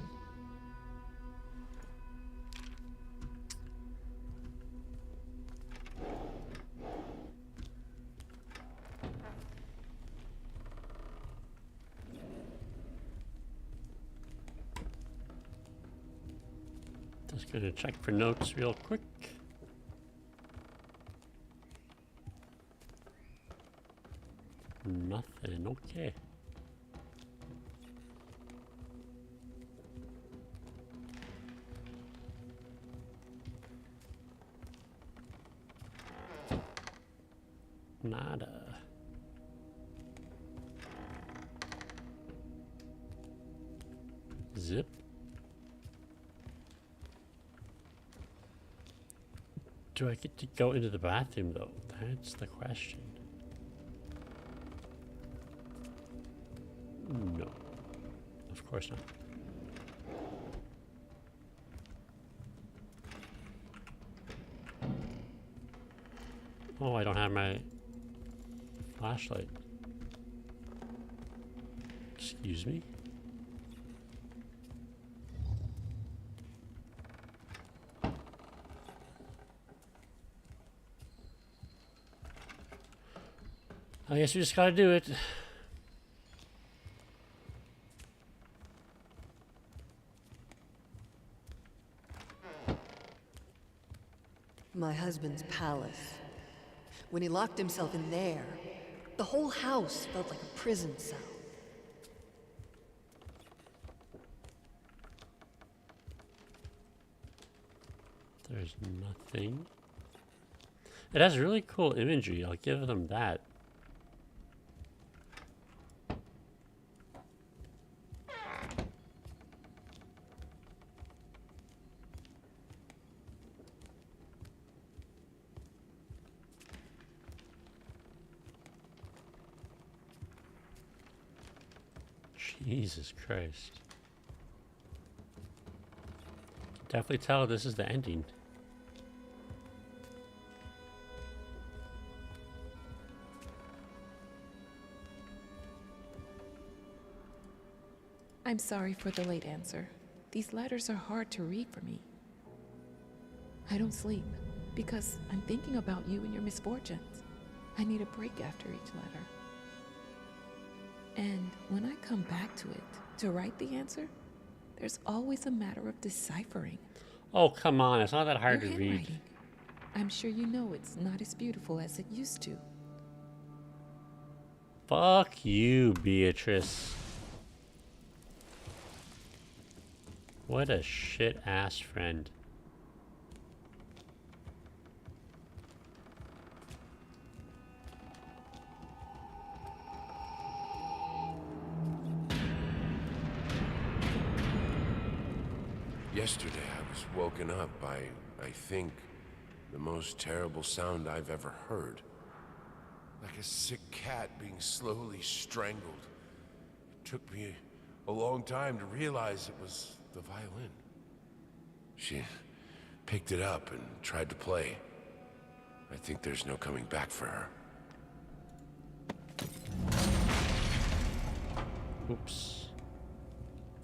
Just gonna check for notes real quick. Nothing, okay. Nada. Zip. Do I get to go into the bathroom though? That's the question. No. Of course not. Oh, I don't have my flashlight. Excuse me? I guess we just gotta do it. My husband's palace. When he locked himself in there, the whole house felt like a prison cell. There's nothing. It has really cool imagery, I'll give them that. Jesus Christ. Definitely tell this is the ending. I'm sorry for the late answer. These letters are hard to read for me. I don't sleep because I'm thinking about you and your misfortunes. I need a break after each letter. And when I come back to it, to write the answer, there's always a matter of deciphering. Oh, come on, it's not that hard Your to read. handwriting. I'm sure you know it's not as beautiful as it used to. Fuck you, Beatrice. What a shit ass friend. Yesterday I was woken up by, I think, the most terrible sound I've ever heard. Like a sick cat being slowly strangled. It took me a long time to realize it was the violin. She picked it up and tried to play. I think there's no coming back for her. Oops.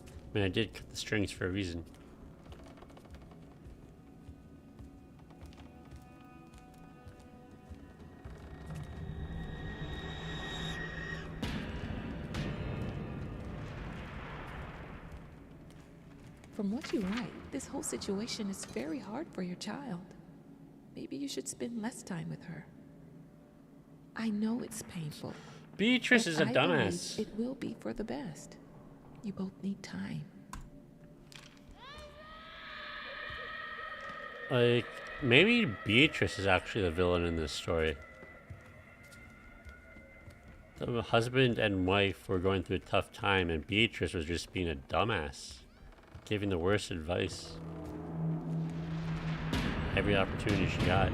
I mean, I did cut the strings for a reason. From what you write, this whole situation is very hard for your child. Maybe you should spend less time with her. I know it's painful. Beatrice is a I dumbass. believe it will be for the best. You both need time. Like, maybe Beatrice is actually the villain in this story. The husband and wife were going through a tough time, and Beatrice was just being a dumbass, giving the worst advice every opportunity she got.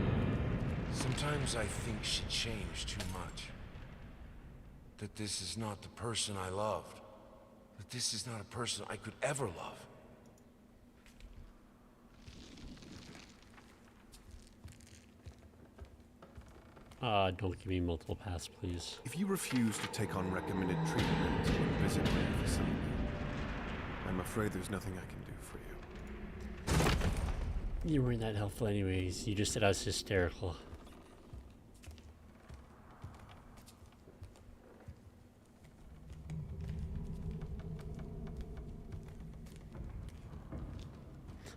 Sometimes I think she changed too much. That this is not the person I loved. That this is not a person I could ever love. Don't give me multiple paths, please. If you refuse to take on recommended treatment and visit my facility, I'm afraid there's nothing I can do for you. You weren't that helpful anyways. You just said I was hysterical.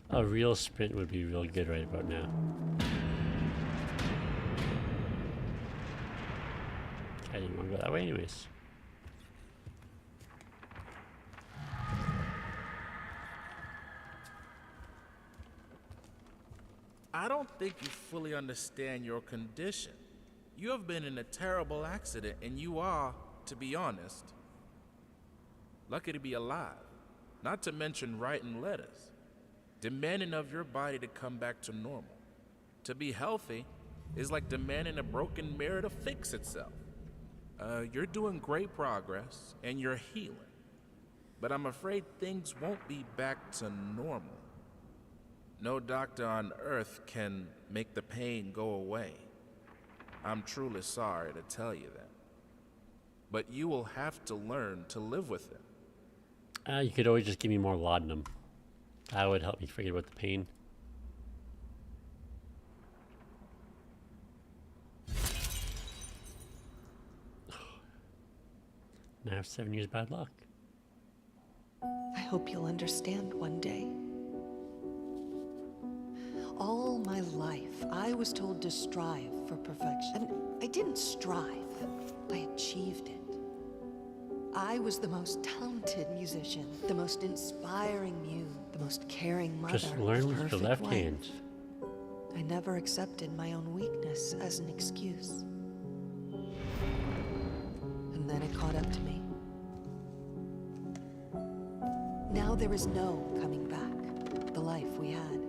A real sprint would be real good right about now. I didn't want to go that way anyways. I don't think you fully understand your condition. You have been in a terrible accident, and you are, to be honest, lucky to be alive. Not to mention writing letters, demanding of your body to come back to normal. To be healthy is like demanding a broken mirror to fix itself. You're doing great progress, and you're healing. But I'm afraid things won't be back to normal. No doctor on Earth can make the pain go away. I'm truly sorry to tell you that. But you will have to learn to live with it. You could always just give me more laudanum. That would help me forget about the pain. Now I have 7 years bad luck. I hope you'll understand one day. All my life, I was told to strive for perfection. And I didn't strive, I achieved it. I was the most talented musician, the most inspiring muse, the most caring mother, Just learn the with your perfect left wife. hand. I never accepted my own weakness as an excuse. And then it caught up to me. Now there is no coming back, the life we had.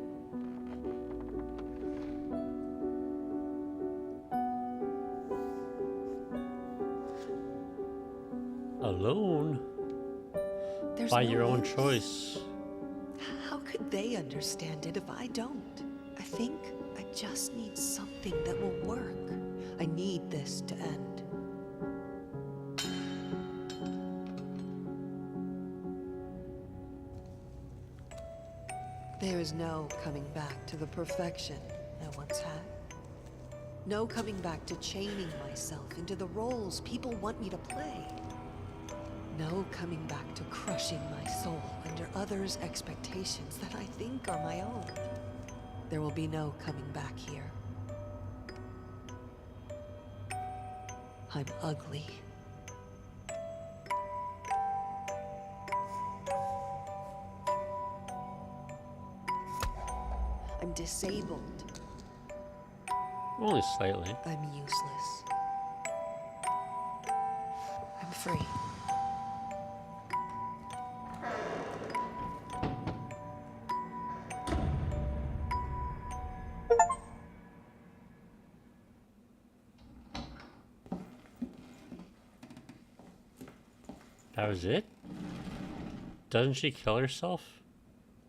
Alone? There's By no your own use. choice. How could they understand it if I don't? I think I just need something that will work. I need this to end. There is no coming back to the perfection I once had. No coming back to chaining myself into the roles people want me to play. No coming back to crushing my soul under others' expectations that I think are my own. There will be no coming back here. I'm ugly. I'm disabled. Only slightly. I'm useless. I'm free. That was it? Doesn't she kill herself?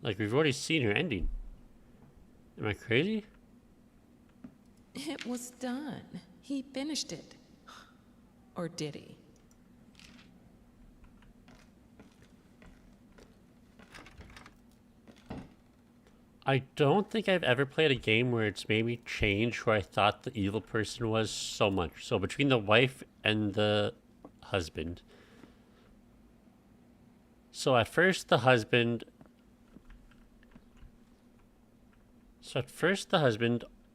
Like, we've already seen her ending. Am I crazy? It was done. He finished it. Or did he? I don't think I've ever played a game where it's made me change who I thought the evil person was so much. So between the wife and the husband. So at first the husband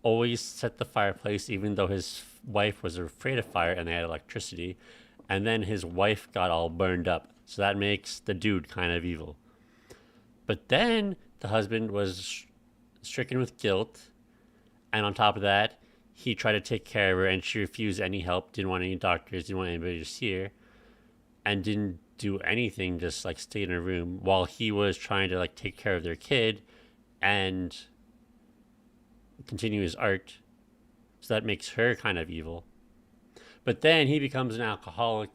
always set the fireplace even though his wife was afraid of fire and they had electricity. And then his wife got all burned up. So that makes the dude kind of evil. But then the husband was stricken with guilt. And on top of that, he tried to take care of her and she refused any help, didn't want any doctors, didn't want anybody to see her, and didn't do anything, just like stay in her room while he was trying to like take care of their kid and continue his art. So that makes her kind of evil. But then he becomes an alcoholic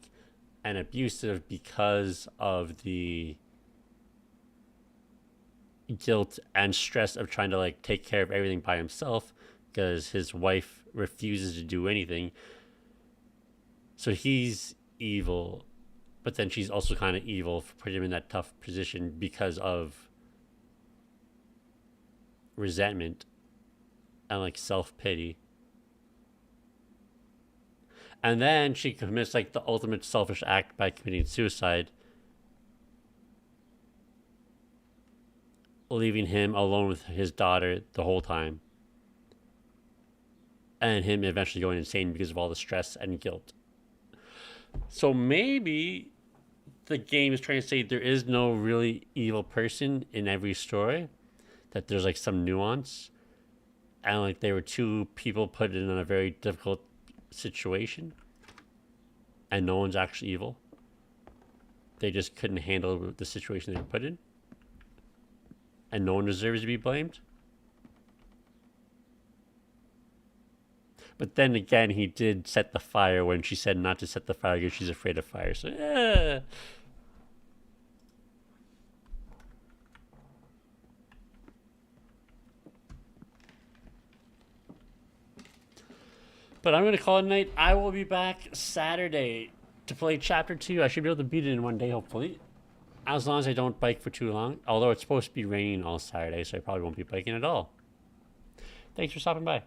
and abusive because of the guilt and stress of trying to like take care of everything by himself because his wife refuses to do anything. So he's evil, but then she's also kind of evil for putting him in that tough position because of resentment and like self-pity. And then she commits like the ultimate selfish act by committing suicide, leaving him alone with his daughter the whole time. And him eventually going insane because of all the stress and guilt. So maybe the game is trying to say there is no really evil person in every story. That there's like some nuance. And like they were two people put in a very difficult situation. And no one's actually evil. They just couldn't handle the situation they were put in. And no one deserves to be blamed. But then again, he did set the fire when she said not to set the fire because she's afraid of fire. So, yeah. But I'm going to call it a night. I will be back Saturday to play Chapter 2. I should be able to beat it in one day, hopefully. As long as I don't bike for too long. Although it's supposed to be raining all Saturday, so I probably won't be biking at all. Thanks for stopping by.